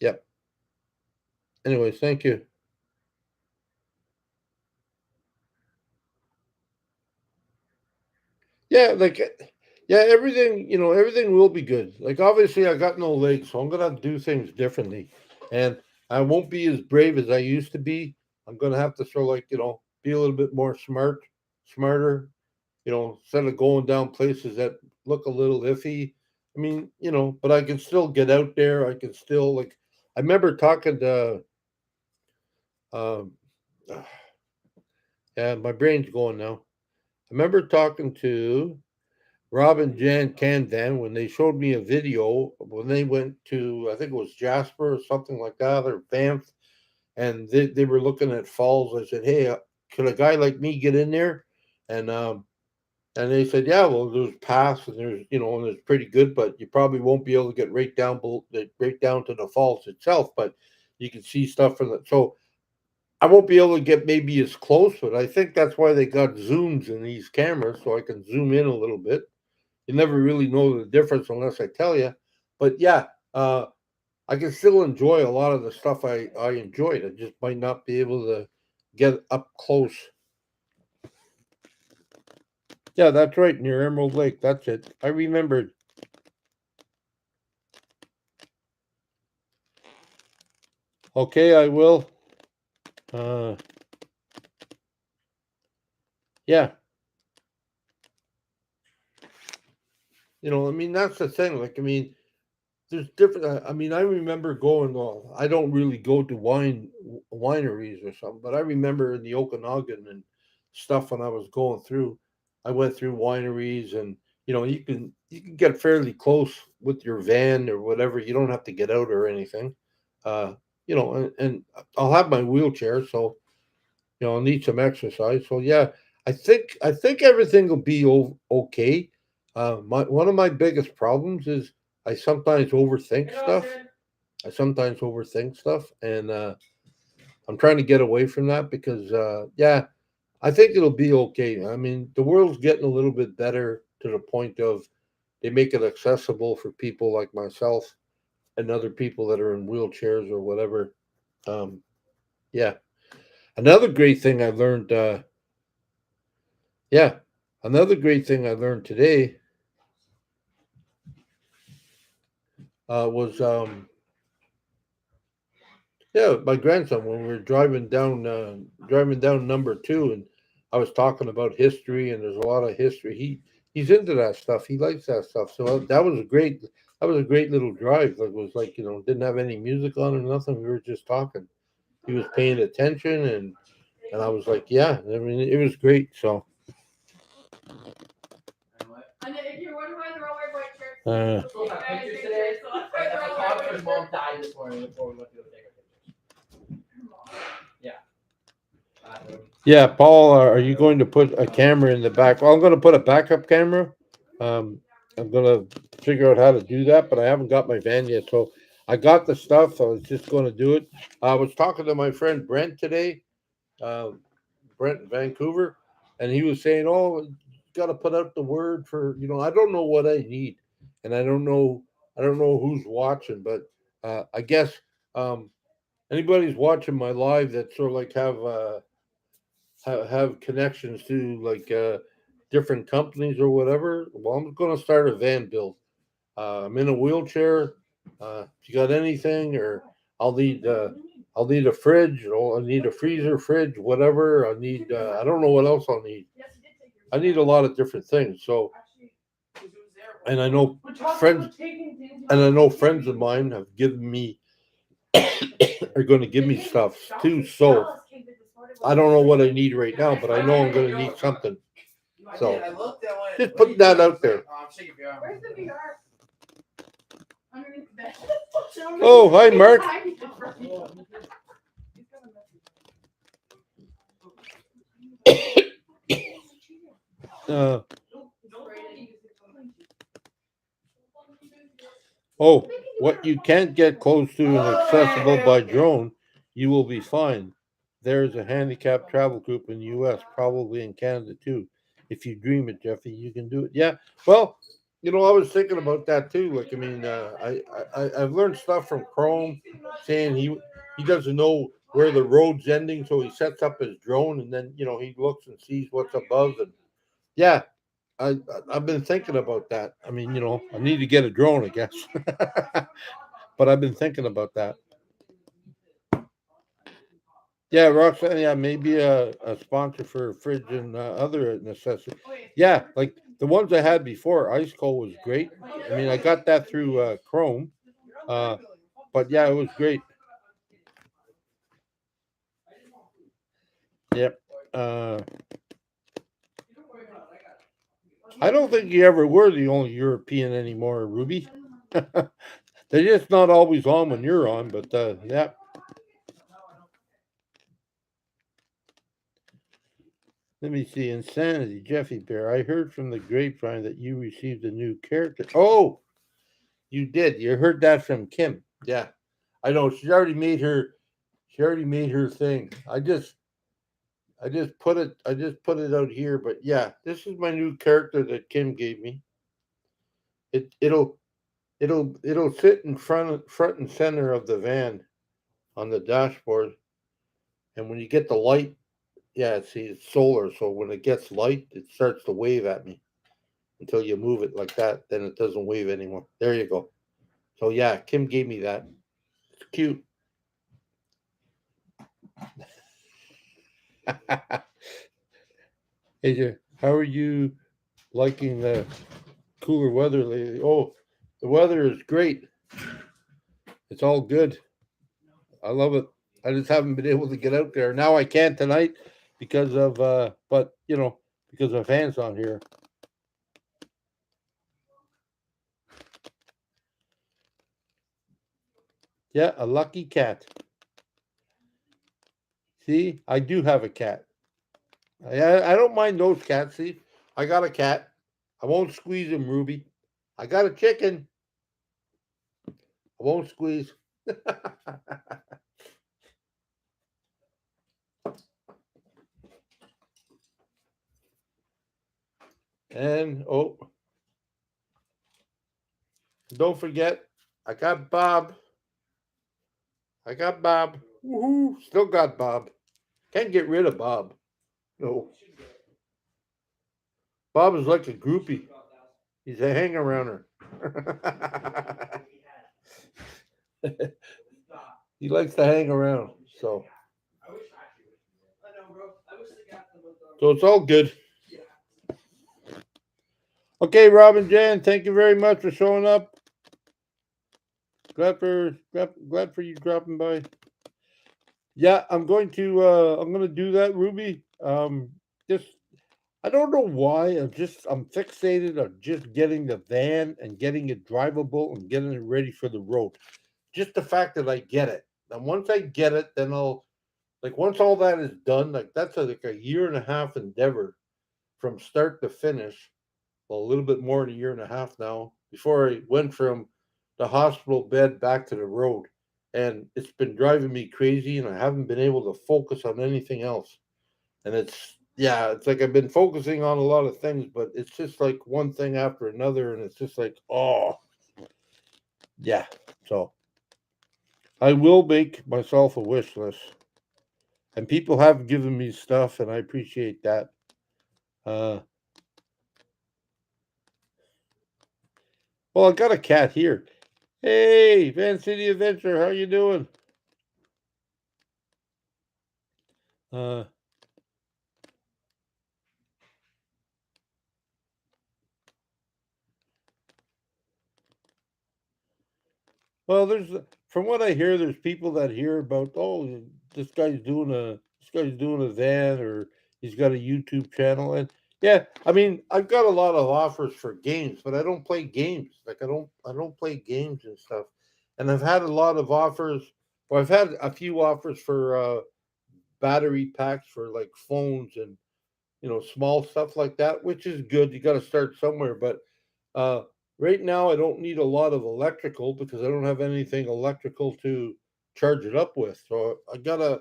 Yep. Anyways, thank you. Yeah, everything, everything will be good. Like, obviously, I got no legs, so I'm gonna do things differently, and I won't be as brave as I used to be. I'm gonna have to sort of like, be a little bit more smarter. Instead of going down places that look a little iffy. I mean, but I can still get out there. I can still like. I remember talking to. Um, yeah, my brain's going now. I remember talking to Rob and Jan Candan when they showed me a video when they went to, I think it was Jasper or something like that, or Banff, and they were looking at falls. I said, "Hey, could a guy like me get in there?" And they said, "Yeah, well, there's paths and and it's pretty good, but you probably won't be able to get right down to the falls itself, but you can see stuff from the so." I won't be able to get maybe as close, but I think that's why they got zooms in these cameras, so I can zoom in a little bit. You never really know the difference unless I tell you. But yeah, I can still enjoy a lot of the stuff I enjoyed. I just might not be able to get up close. Yeah, that's right, near Emerald Lake. That's it. I remembered. Okay, I will. Uh, yeah. I mean, that's the thing. Like, I mean, there's different. I mean, I remember going. Well, I don't really go to wineries or something, but I remember in the Okanagan and stuff when I was going through. I went through wineries, and you can get fairly close with your van or whatever. You don't have to get out or anything. Uh, and I'll have my wheelchair, so I'll need some exercise. So yeah, I think everything will be okay. My one of my biggest problems is I sometimes overthink stuff. And I'm trying to get away from that because yeah, I think it'll be okay. I mean, the world's getting a little bit better to the point of they make it accessible for people like myself and other people that are in wheelchairs or whatever. Um, yeah, another great thing I learned. Yeah, another great thing I learned today was yeah, my grandson when we were driving down number 2, and I was talking about history, and there's a lot of history. He's into that stuff. He likes that stuff. So that was a great little drive. Like, it was like, didn't have any music on or nothing. We were just talking. He was paying attention, and I was like, yeah. I mean, it was great. So And then if you're wondering why they're all wearing white shirts, uh, We'll have guys pictures think today. so that's why they're all wearing white Todd's shirts. mom died this morning before we went to go take our pictures. yeah, Paul, are you going to put a camera in the back? Well, I'm going to put a backup camera. I'm going to figure out how to do that, but I haven't got my van yet. So I got the stuff. I was just going to do it. I was talking to my friend Brent today, uh, Brent in Vancouver, and he was saying, "Oh, you got to put out the word for I don't know what I need, and I don't know who's watching, but I guess anybody's watching my live that sort of like have connections to like different companies or whatever. Well, I'm going to start a van build. I'm in a wheelchair. If you got anything, or I'll need I'll need a fridge, or I need a freezer, fridge, whatever. I need. I don't know what else I'll need. I need a lot of different things. So, and I know friends, and I know friends of mine have given me are going to give me stuff too. So I don't know what I need right now, but I know I'm going to need something. So just putting that out there. Where's the VR? Underneath the bed. Oh, hi, Mark. Uh, oh, what you can't get close to and accessible by drone, you will be fine. There's a handicapped travel group in the U.S., probably in Canada too. If you dream it, Jeffy, you can do it. Yeah. Well, I was thinking about that too. Like, I mean, I've learned stuff from Chrome, saying he he doesn't know where the road's ending, so he sets up his drone, and then he looks and sees what's above. And yeah, I've been thinking about that. I mean, I need to get a drone, I guess. But I've been thinking about that. Yeah, Roxanne. Yeah, maybe a sponsor for fridge and other necessities. Yeah, like the ones I had before, Ice Cold was great. I mean, I got that through Chrome, but yeah, it was great. Yep. I don't think you ever were the only European anymore, Ruby. They're just not always on when you're on, but yeah. Let me see. Insanity, Jeffy Bear. I heard from the grapevine that you received a new character. Oh, you did. You heard that from Kim. Yeah, I know. She already made her. She already made her thing. I just put it. I just put it out here. But yeah, this is my new character that Kim gave me. It'll sit in front and center of the van on the dashboard, and when you get the light, yeah, see, it's solar, so when it gets light, it starts to wave at me until you move it like that. Then it doesn't wave anymore. There you go. So yeah, Kim gave me that. It's cute. AJ, how are you liking the cooler weather lately? Oh, the weather is great. It's all good. I love it. I just haven't been able to get out there. Now I can tonight because of but because of fans on here. Yeah, a lucky cat. See, I do have a cat. I don't mind those cats. See, I got a cat. I won't squeeze him, Ruby. I got a chicken. I won't squeeze. And don't forget, I got Bob. I got Bob. Woohoo! Still got Bob. Can't get rid of Bob. No. Bob is like a groupie. He's a hang arounder. He likes to hang around. So it's all good. Okay, Robin Jan, thank you very much for showing up. Glad for you dropping by. Yeah, I'm going to do that, Ruby. Just I don't know why. I'm fixated on just getting the van and getting it drivable and getting it ready for the road. Just the fact that I get it. And once I get it, then once all that is done, like that's like a year and a half endeavor from start to finish. Well, a little bit more than a year and a half now before I went from the hospital bed back to the road. And it's been driving me crazy, and I haven't been able to focus on anything else. And it's like I've been focusing on a lot of things, but it's just like one thing after another, and it's just like, oh, yeah. So I will make myself a wish list, and people have given me stuff, and I appreciate that. Well, I got a cat here. Hey, Van City Adventure, how you doing? Well, from what I hear, there's people that hear about, oh, this guy's doing a van, or he's got a YouTube channel, and yeah, I mean, I've got a lot of offers for games, but I don't play games. Like I don't play games and stuff. And I've had a lot of offers. Well, I've had a few offers for battery packs for like phones and small stuff like that, which is good. You got to start somewhere, but uh, right now I don't need a lot of electrical because I don't have anything electrical to charge it up with. So I gotta.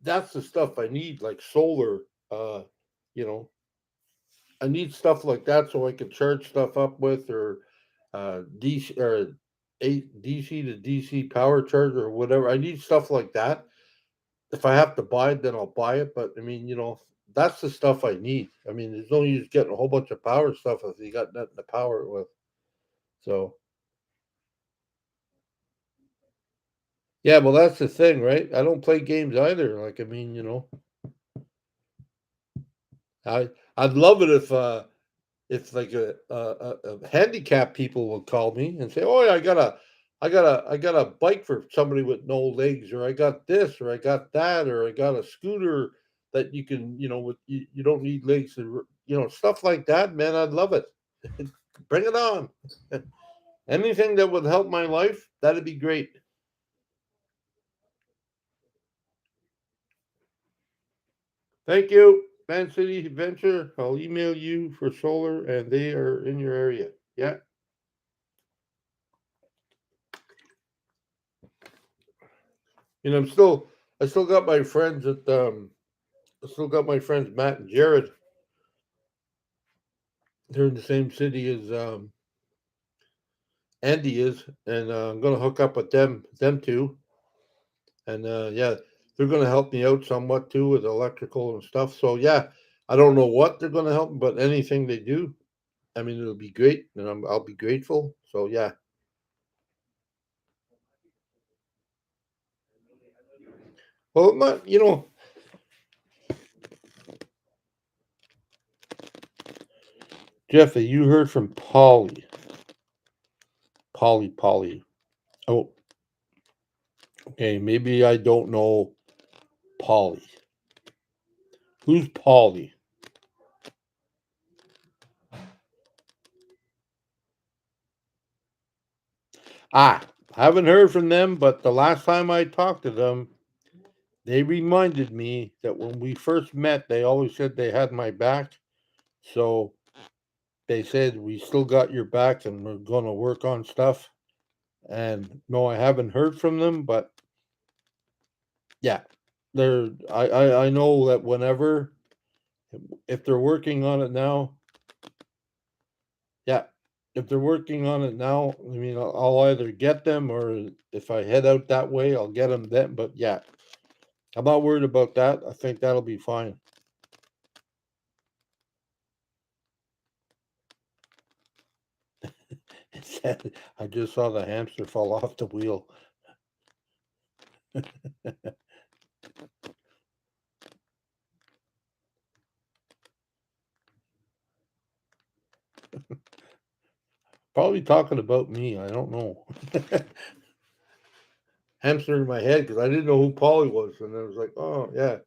That's the stuff I need, like solar. You know, I need stuff like that so I can charge stuff up with, or DC or DC to DC power charger or whatever. I need stuff like that. If I have to buy it, then I'll buy it. But I mean, that's the stuff I need. I mean, there's no use getting a whole bunch of power stuff if you got nothing to power it with. So yeah, well, that's the thing, right? I don't play games either. Like, I mean, I'd love it if like a handicapped people would call me and say, "Oh, yeah, I got a bike for somebody with no legs, or I got this, or I got that, or I got a scooter that you can, with you don't need legs, stuff like that." Man, I'd love it. Bring it on. Anything that would help my life, that'd be great. Thank you, Van City Venture. I'll email you for solar, and they are in your area. Yeah. I still got my friends I still got my friends Matt and Jared. They're in the same city as Andy is, and I'm gonna hook up with them two, and yeah, they're gonna help me out somewhat too with electrical and stuff. So yeah, I don't know what they're gonna help, but anything they do, I mean, it'll be great, and I'll be grateful. So yeah. Well, Jeff, you heard from Polly. Polly. Oh, okay. Maybe I don't know Polly. Who's Polly? Haven't heard from them, but the last time I talked to them, they reminded me that when we first met, they always said they had my back. So they said, we still got your back and we're going to work on stuff. And no, I haven't heard from them, but yeah, I know that whenever, if they're working on it now, yeah, if they're working on it now, I mean, I'll either get them, or if I head out that way, I'll get them then. But yeah, I'm not worried about that. I think that'll be fine. I just saw the hamster fall off the wheel. Probably talking about me. I don't know. Hamster in my head because I didn't know who Polly was, and I was like, oh yeah.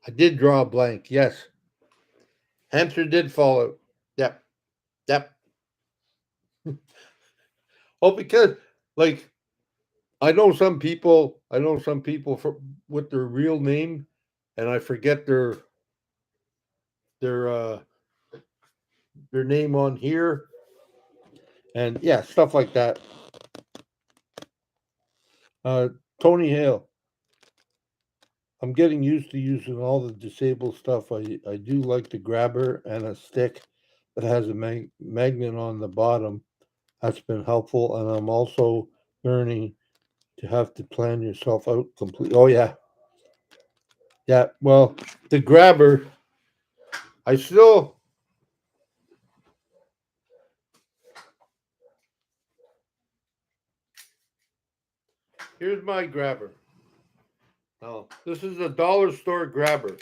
I did draw a blank. Yes, hamster did fall out. Yep, yep. Oh, because like I know some people. With their real name, and I forget their uh their name on here, and yeah, stuff like that. Uh, Tony Hale. I'm getting used to using all the disabled stuff. I do like the grabber and a stick that has a magnet on the bottom. That's been helpful, and I'm also learning to have to plan yourself out completely. Oh yeah, yeah. Well, the grabber, I still. Here's my grabber. Oh, this is a dollar store grabber,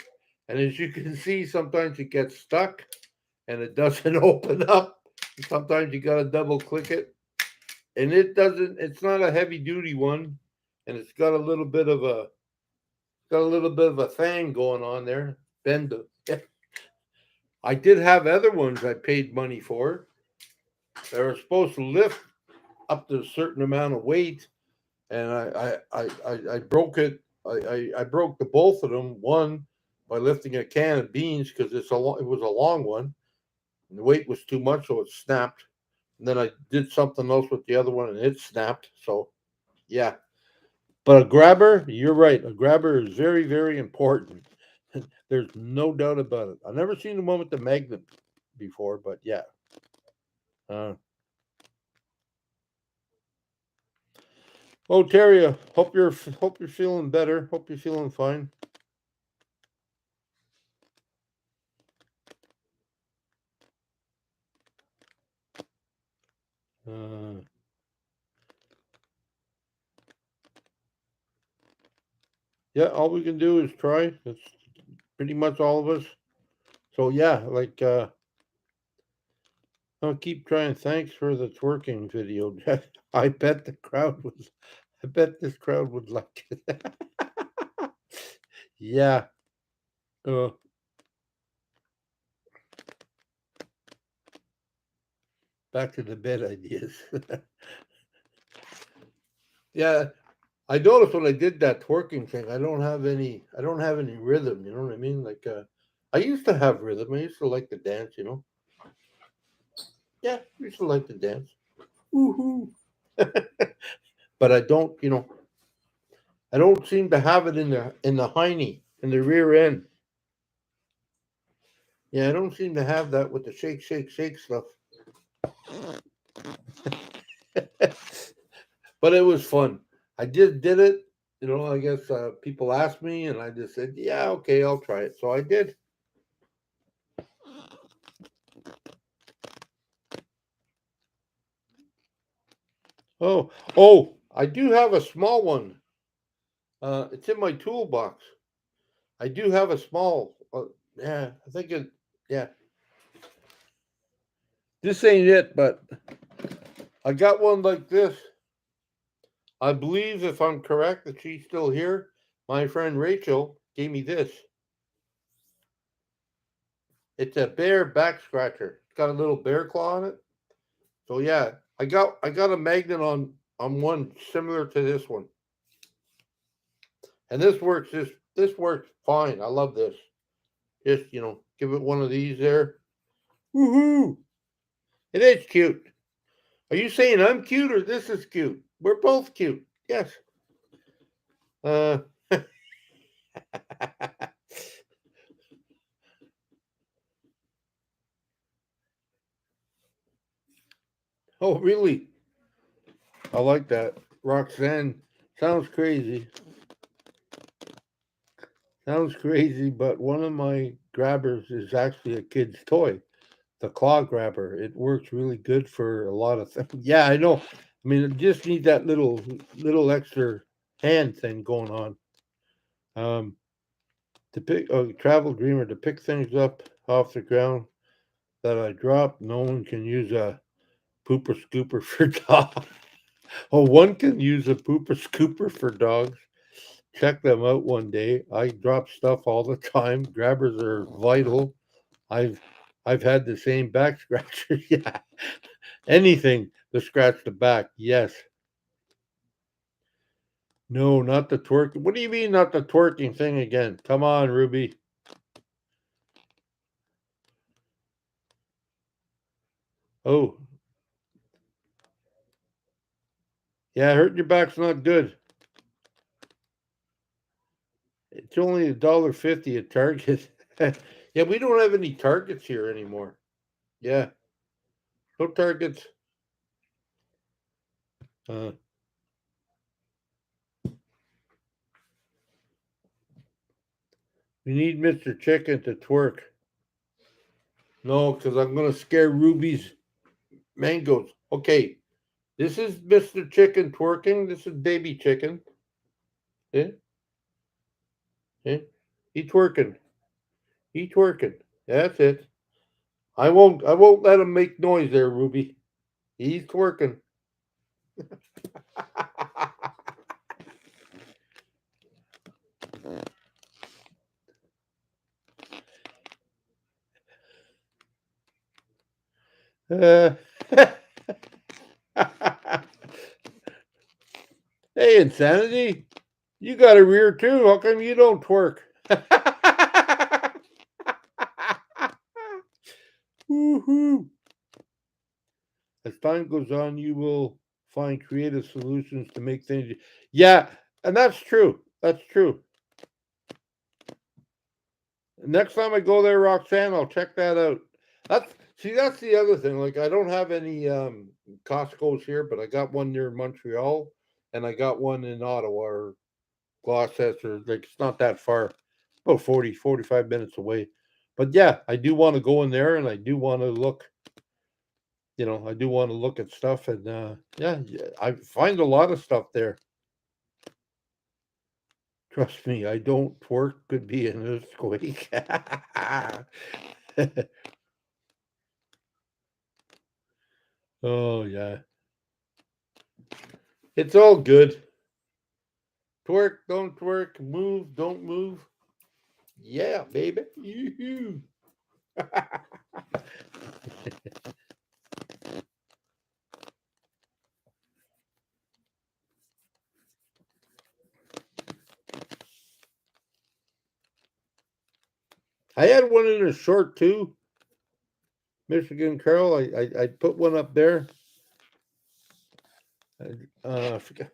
and as you can see, sometimes it gets stuck, and it doesn't open up. Sometimes you gotta double click it, and it doesn't. It's not a heavy duty one, and it's got a little bit of a thing going on there. Bend it. I did have other ones I paid money for. They were supposed to lift up to a certain amount of weight, and I broke it. I broke the both of them. One by lifting a can of beans because it was a long one, and the weight was too much, so it snapped. And then I did something else with the other one, and it snapped. So yeah, but a grabber, you're right. A grabber is very, very important. There's no doubt about it. I've never seen the one with the magnet before, but yeah. Oh, Terry, hope you're feeling better. Hope you're feeling fine. Yeah, all we can do is try. It's pretty much all of us. So yeah, like I'll keep trying. Thanks for the twerking video, Jeff. I bet this crowd would like it. Yeah. Back to the bed ideas. Yeah, I noticed when I did that twerking thing, I don't have any rhythm, you know what I mean? Like I used to have rhythm. I used to like to dance, you know. Yeah, I used to like to dance. Woohoo. But I don't, I don't seem to have it in the hiney, in the rear end. Yeah, I don't seem to have that with the shake, shake, shake stuff. But it was fun. I just did it. I guess people asked me, and I just said, "Yeah, okay, I'll try it." So I did. Oh! I do have a small one. It's in my toolbox. I do have a small. Yeah, I think it. Yeah. This ain't it, but I got one like this. I believe, if I'm correct, that she's still here. My friend Rachel gave me this. It's a bear back scratcher. It's got a little bear claw on it. So yeah, I got a magnet on one similar to this one. And this works fine. I love this. Just, give it one of these there. Woohoo! It is cute. Are you saying I'm cute or this is cute? We're both cute. Yes. Oh, really? I like that. Roxanne sounds crazy. But one of my grabbers is actually a kid's toy. The claw grabber. It works really good for a lot of things. Yeah, I know. I mean, it just needs that little extra hand thing going on. To pick a travel dreamer to pick things up off the ground that I drop. No one can use a pooper scooper for dogs. Oh, one can use a pooper scooper for dogs. Check them out one day. I drop stuff all the time. Grabbers are vital. I've had the same back scratcher. Yeah. Anything to scratch the back. Yes. No, not the twerking. What do you mean not the twerking thing again? Come on, Ruby. Oh. Yeah, hurting your back's not good. It's only $1.50 at Target. Yeah, we don't have any Targets here anymore. Yeah. No Targets. We need Mr. Chicken to twerk. No, because I'm going to scare Ruby's mangoes. Okay. This is Mr. Chicken twerking. This is baby chicken. Yeah. Yeah. He's twerking. He's twerking. That's it. I won't let him make noise there, Ruby. He's twerking. Hey, Insanity. You got a rear too. How come you don't twerk? Woohoo. As time goes on, you will find creative solutions to make things. Yeah, and that's true. That's true. next time I go there, Roxanne, I'll check that out. That's the other thing. Like I don't have any Costco's here, but I got one near Montreal and I got one in Ottawa or Gloucester. Like it's not that far, about 45 minutes away. But yeah, I do want to go in there and I do want to look. I do want to look at stuff and yeah, I find a lot of stuff there. Trust me, I don't work could be an earthquake. Oh yeah. It's all good. Twerk, don't twerk, move, don't move. Yeah, baby. Yoo-hoo. I had one in a short too. Michigan Carol. I put one up there. I forget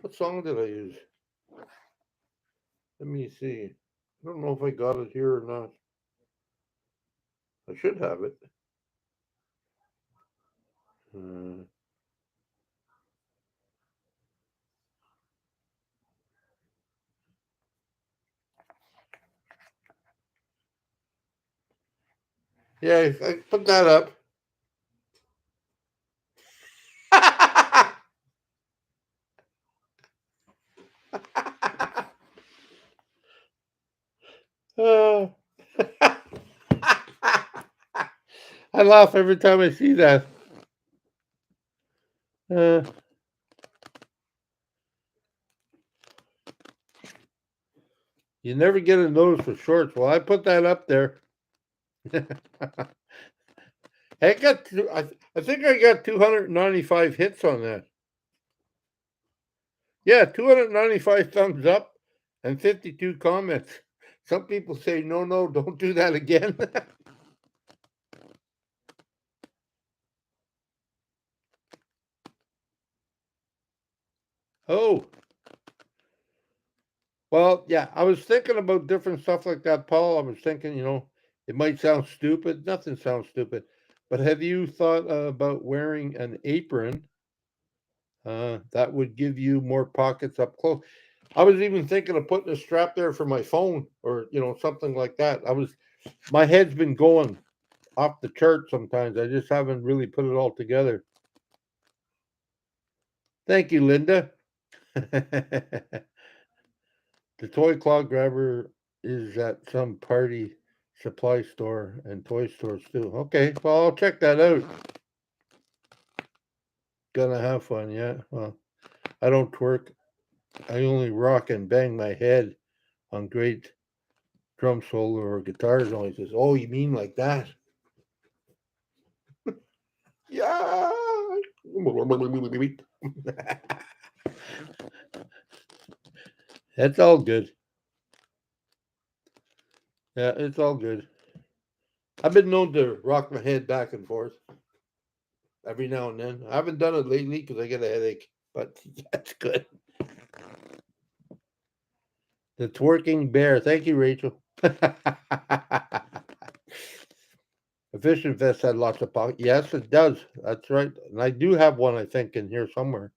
what song did I use. Let me see. I don't know if I got it here or not. I should have it. Yeah, I put that up. Uh, I laugh every time I see that. You never get a notice for shorts. Well, I put that up there. I think I got 295 hits on that. Yeah, 295 thumbs up and 52 comments. Some people say, no, don't do that again. Oh. Well, yeah, I was thinking about different stuff like that, Paul. I was thinking, it might sound stupid. Nothing sounds stupid. But have you thought about wearing an apron? That would give you more pockets up close. I was even thinking of putting a strap there for my phone or, something like that. My head's been going off the chart sometimes. I just haven't really put it all together. Thank you, Linda. The toy cloud grabber is at some party supply store and toy stores too. Okay, well, I'll check that out. Gonna have fun, yeah. Well, I don't twerk. I only rock and bang my head on great drum solo or guitar noises. Oh, you mean like that? Yeah. That's all good. Yeah, it's all good. I've been known to rock my head back and forth every now and then. I haven't done it lately because I get a headache, but that's good. The twerking bear. Thank you, Rachel. A fishing vest had lots of pockets. Yes, it does. That's right. And I do have one, I think, in here somewhere.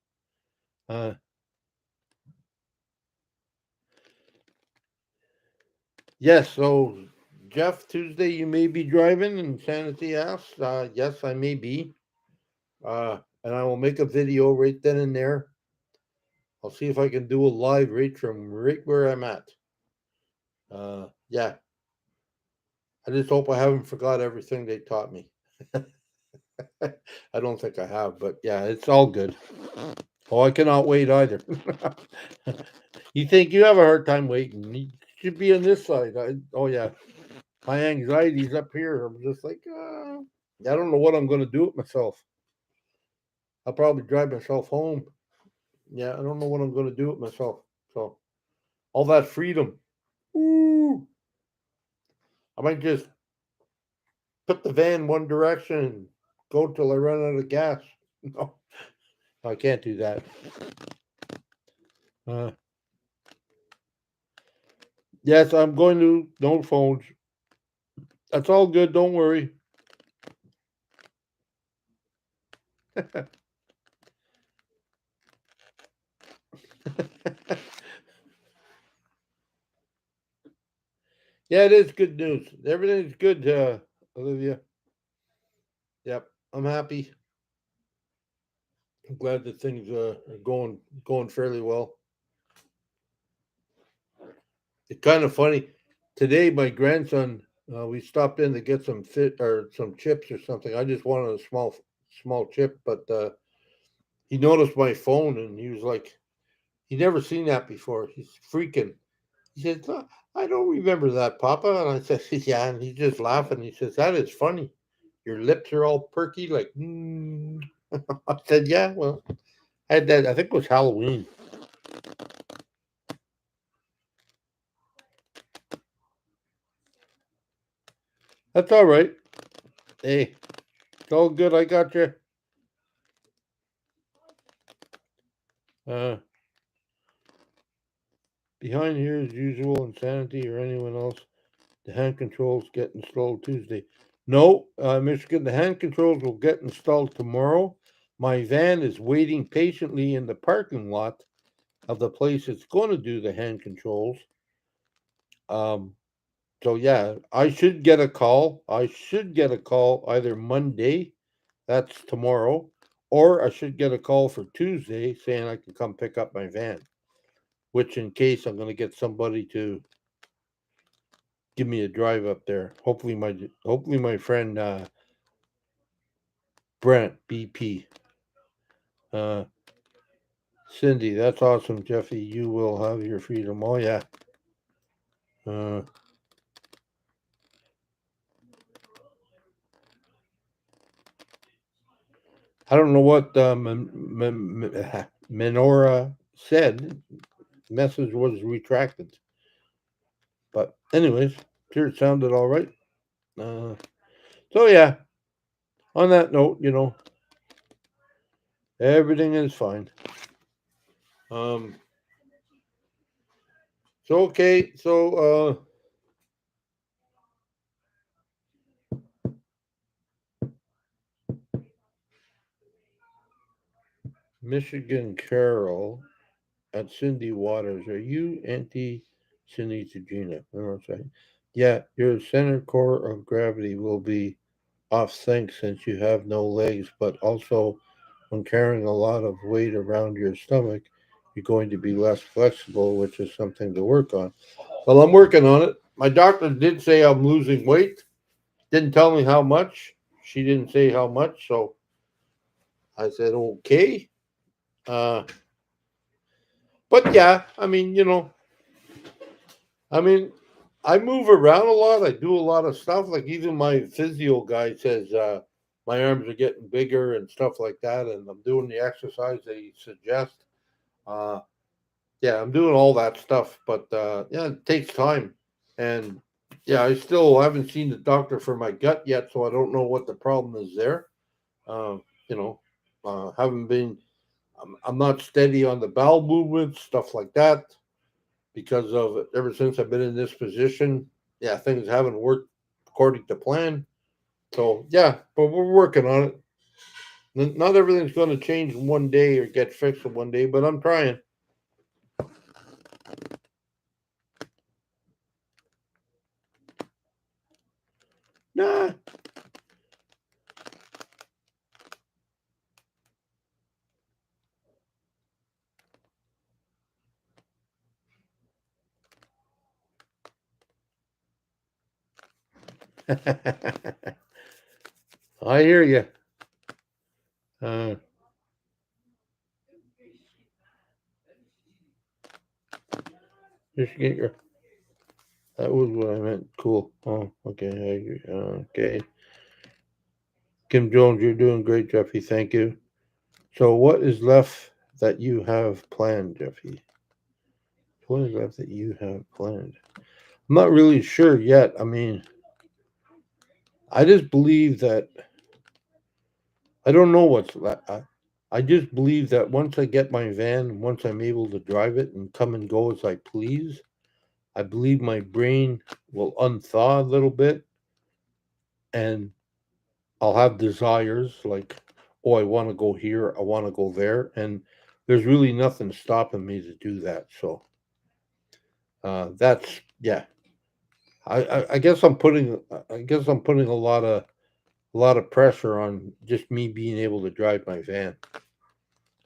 Yes, so Jeff, Tuesday you may be driving and Sanity asks. Yes, I may be. And I will make a video right then and there. I'll see if I can do a live right from right where I'm at. Yeah. I just hope I haven't forgot everything they taught me. I don't think I have, but yeah, it's all good. Oh, I cannot wait either. You think you have a hard time waiting? You should be on this side. Oh yeah, my anxiety's up here. I'm just like, I don't know what I'm going to do with myself. I'll probably drive myself home. Yeah, I don't know what I'm going to do with myself. So, all that freedom. Ooh. I might just put the van one direction and go till I run out of gas. No, I can't do that. Yes, I'm going to no phones. That's all good. Don't worry. Yeah, it is good news. Everything's good, Olivia. Yep, I'm happy. I'm glad that things are going fairly well. It's kind of funny. Today, my grandson, we stopped in to get some fit or some chips or something. I just wanted a small chip, but he noticed my phone and he was like, he never seen that before. He's freaking. He said, "Oh, I don't remember that, Papa." And I said, "Yeah." And he's just laughing. He says, "That is funny. Your lips are all perky, like." Mm. I said, "Yeah, well, I had that. I think it was Halloween." That's all right. Hey, it's all good. I got you. Uh, Behind here as usual, Insanity or anyone else. The hand controls get installed Tuesday. No, Michigan, the hand controls will get installed tomorrow. My van is waiting patiently in the parking lot of the place that's going to do the hand controls. Um, so yeah, I should get a call. I should get a call either Monday, that's tomorrow, or I should get a call for Tuesday saying I can come pick up my van. Which, in case, I'm going to get somebody to give me a drive up there. Hopefully my friend Brent BP. Uh, Cindy, that's awesome, Jeffy. You will have your freedom. Oh yeah. Uh, I don't know what Menorah said. Message was retracted. But anyways, sure it sounded all right. So yeah. On that note, everything is fine. Um. So okay. So Michigan Carol at Cindy Waters. Are you anti Cindy to Gina? Remember what I'm saying? Yeah, your center core of gravity will be off sync since you have no legs, but also when carrying a lot of weight around your stomach, you're going to be less flexible, which is something to work on. Well, I'm working on it. My doctor did say I'm losing weight. Didn't tell me how much. She didn't say how much, so I said okay. Uh, but yeah, I mean, I move around a lot. I do a lot of stuff. Like even my physio guy says my arms are getting bigger and stuff like that, and I'm doing the exercise they suggest. Uh, yeah, I'm doing all that stuff, but yeah, it takes time, and yeah, I still haven't seen the doctor for my gut yet, so I don't know what the problem is there. Uh, you know, haven't been. I'm not steady on the bowel movements, stuff like that because of ever since I've been in this position, yeah, things haven't worked according to plan. So yeah, but we're working on it. Not everything's going to change in one day or get fixed in one day, but I'm trying. Nah. I hear you. Uh, just get your. That was what I meant. Cool. Oh, okay. I agree. Okay. Kim Jones, you're doing great, Jeffy. Thank you. So, what is left that you have planned, Jeffy? What is left that you have planned? I'm not really sure yet. I mean, I just believe that I don't know what's left. I just believe that once I get my van, once I'm able to drive it and come and go as I please, I believe my brain will unthaw a little bit, and I'll have desires like, oh, I want to go here, I want to go there, and there's really nothing stopping me to do that. So that's yeah. I guess I'm putting a lot of pressure on just me being able to drive my van,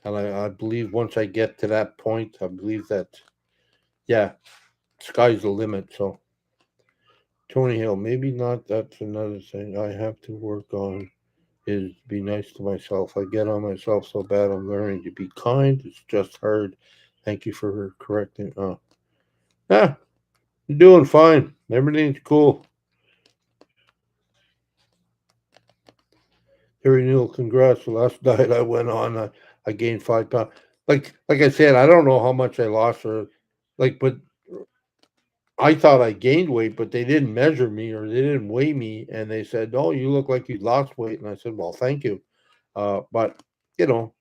and I believe once I get to that point, I believe that yeah, sky's the limit. So Tony Hill, maybe not. That's another thing I have to work on. Is be nice to myself. I get on myself so bad. I'm learning to be kind. It's just hard. Thank you for correcting. Yeah, you're doing fine. Everything's cool. Harry Neal, congrats. The last diet I went on, I gained 5 pounds. Like I said, I don't know how much I lost or but I thought I gained weight, but they didn't measure me or they didn't weigh me, and they said, "Oh, you look like you lost weight." And I said, "Well, thank you." But you know,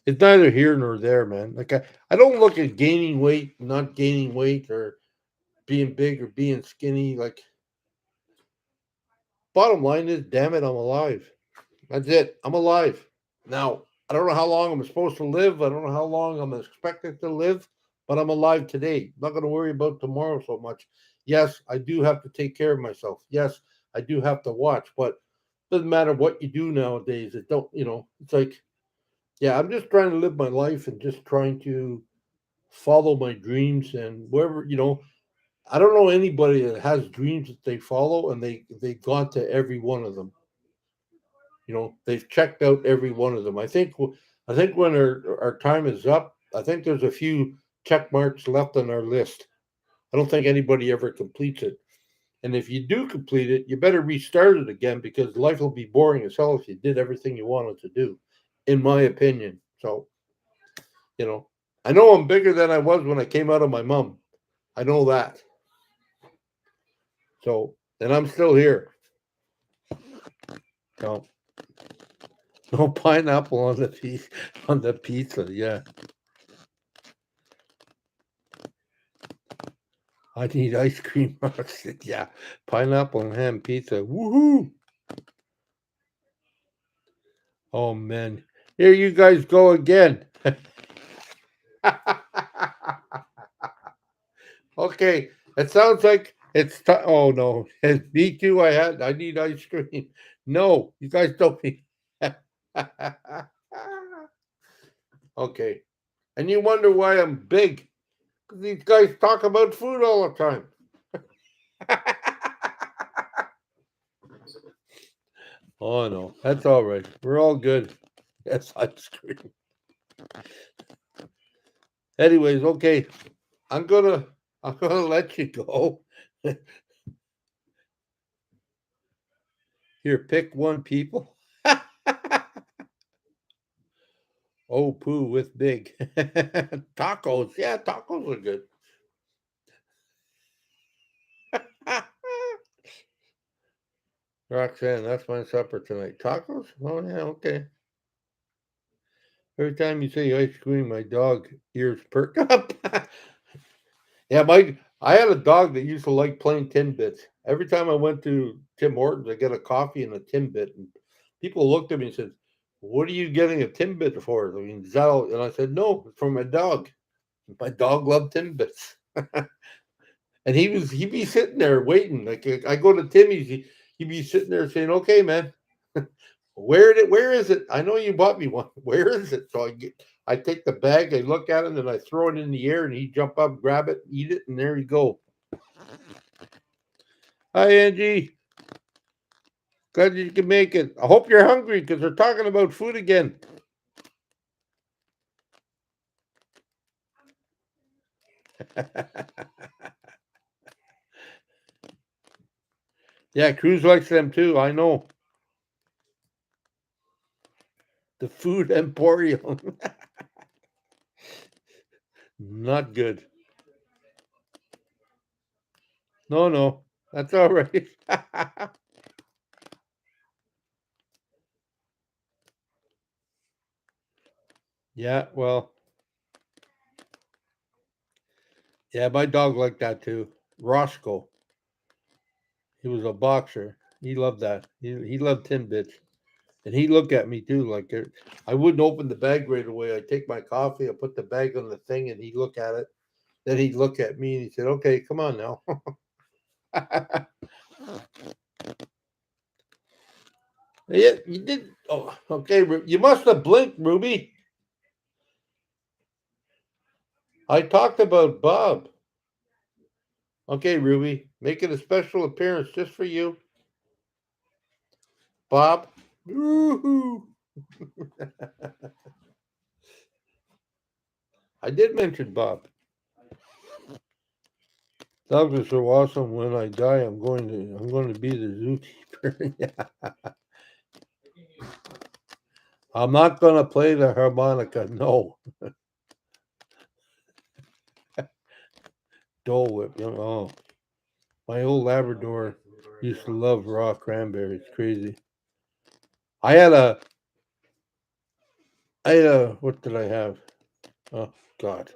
it's neither here nor there, man. Like I don't look at gaining weight, not gaining weight, or being big or being skinny. Like bottom line is, damn it, I'm alive. That's it. I'm alive. Now, I don't know how long I'm supposed to live. I don't know how long I'm expected to live, but I'm alive today. I'm not going to worry about tomorrow so much. Yes, I do have to take care of myself. Yes, I do have to watch, but it doesn't matter what you do nowadays. It don't, it's like, yeah, I'm just trying to live my life and just trying to follow my dreams and wherever, I don't know anybody that has dreams that they follow and they've gone to every one of them. They've checked out every one of them. I think when our time is up, I think there's a few check marks left on our list. I don't think anybody ever completes it. And if you do complete it, you better restart it again because life will be boring as hell if you did everything you wanted to do, in my opinion. So, you know, I know I'm bigger than I was when I came out of my mom. I know that. So, and I'm still here. So, no pineapple on the pizza. Yeah. I need ice cream. Yeah. Pineapple and ham pizza. Woohoo. Oh man. Here you guys go again. Okay. It sounds like it's oh no. Me too. I need ice cream. No, you guys don't need okay. And you wonder why I'm big. Because these guys talk about food all the time. Oh no, that's all right. We're all good. Yes, ice cream. Anyways, okay. I'm gonna let you go. Here, pick one, people. Oh, poo with big tacos. Yeah, tacos are good. Roxanne, that's my supper tonight. Tacos? Oh yeah, okay. Every time you say ice cream, my dog ears perk up. Yeah, I had a dog that used to like playing Timbits. Every time I went to Tim Hortons, I get a coffee and a Timbit, and people looked at me and said, "What are you getting a Timbit for?" I mean, is that all? And I said, "No, it's for my dog. My dog loved Timbits." And he'd be sitting there waiting. Like I go to Timmy's, he'd be sitting there saying, "Okay, man, where is it? I know you bought me one. Where is it?" So I take the bag, I look at it, and I throw it in the air, and he jump up, grab it, eat it, and there you go. Hi, Angie. Glad you can make it. I hope you're hungry because they're talking about food again. Yeah, Cruz likes them too. I know. The food emporium. Not good. No, no. That's all right. Yeah, well. Yeah, my dog liked that too. Roscoe. He was a boxer. He loved that. He loved Timbits. And he looked at me too, like I wouldn't open the bag right away. I'd take my coffee, I put the bag on the thing, and he'd look at it. Then he'd look at me and he said, "Okay, come on now." Yeah, you did. Oh, okay. You must have blinked, Ruby. I talked about Bob. Okay, Ruby, making a special appearance just for you. Bob. Woo-hoo. I did mention Bob. Dogs are so awesome. When I die, I'm going to be the zookeeper. Yeah. I'm not going to play the harmonica. No. Dole Whip. Oh, my old Labrador used to love raw cranberry. It's crazy. I had a. What did I have? Oh God.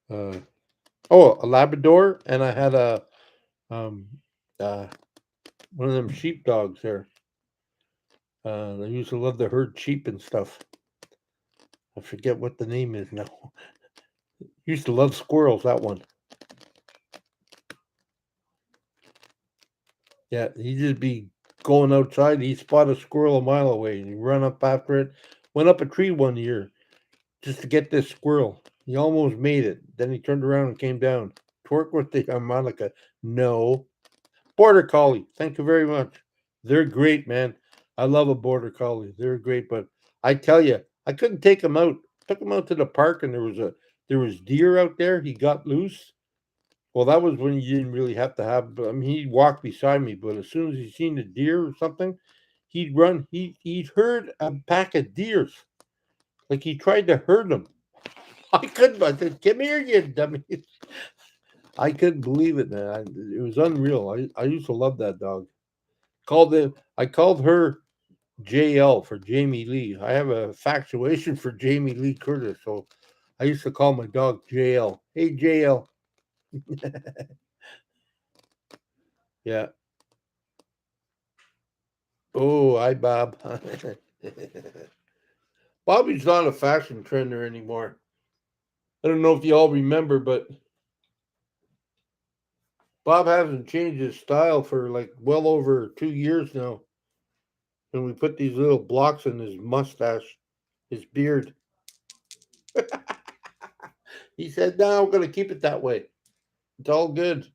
A Labrador, and I had a one of them sheep dogs there. They used to love to herd sheep and stuff. I forget what the name is now. Used to love squirrels. That one. Yeah, he'd just be going outside. He'd spot a squirrel a mile away, and he'd run up after it. Went up a tree one year just to get this squirrel. He almost made it. Then he turned around and came down. Twerk with the harmonica. No. Border Collie. Thank you very much. They're great, man. I love a Border Collie. They're great, but I tell you, I couldn't take him out. Took him out to the park, and there was deer out there. He got loose. Well, that was when you didn't really have to have. I mean, he'd walk beside me, but as soon as he seen a deer or something, he'd run. He'd herd a pack of deers, like he tried to herd them. I couldn't. I said, "Come here, you dummy!" I couldn't believe it, man. It was unreal. I used to love that dog. I called her JL for Jamie Lee. I have a factuation for Jamie Lee Curtis, so I used to call my dog JL. Hey, JL. Yeah. Oh, hi, Bob. Bobby's not a fashion trender anymore. I don't know if you all remember, but Bob hasn't changed his style for like well over 2 years now. And we put these little blocks in his mustache, his beard. He said, "No, we're going to keep it that way. It's all good."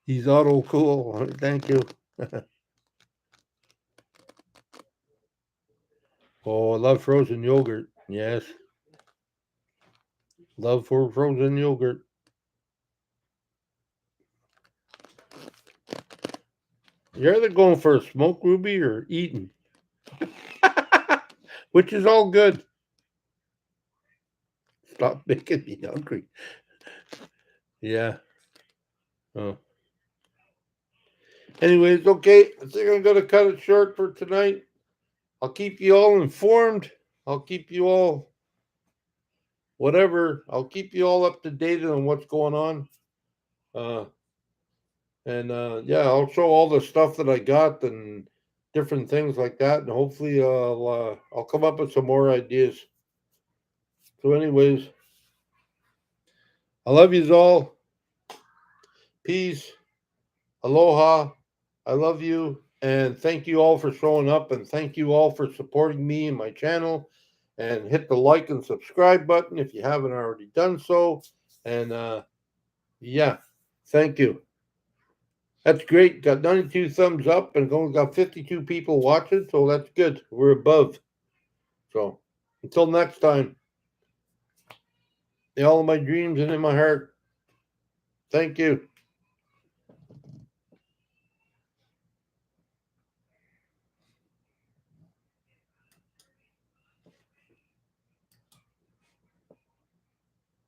He's auto cool. Thank you. Oh, I love frozen yogurt. Yes. Love for frozen yogurt. You're either going for a smoked Ruby or eating, which is all good. Stop making me hungry. Yeah. Oh. Anyways, okay. I think I'm going to cut it short for tonight. I'll keep you all informed. I'll keep you all, whatever. I'll keep you all up to date on what's going on. Yeah, I'll show all the stuff that I got and different things like that. And hopefully I'll come up with some more ideas. So anyways, I love yous all. Peace. Aloha. I love you. And thank you all for showing up, and thank you all for supporting me and my channel. And hit the like and subscribe button if you haven't already done so. And yeah, thank you. That's great. Got 92 thumbs up and only got 52 people watching, so that's good. We're above. So until next time, in all of my dreams and in my heart, thank you.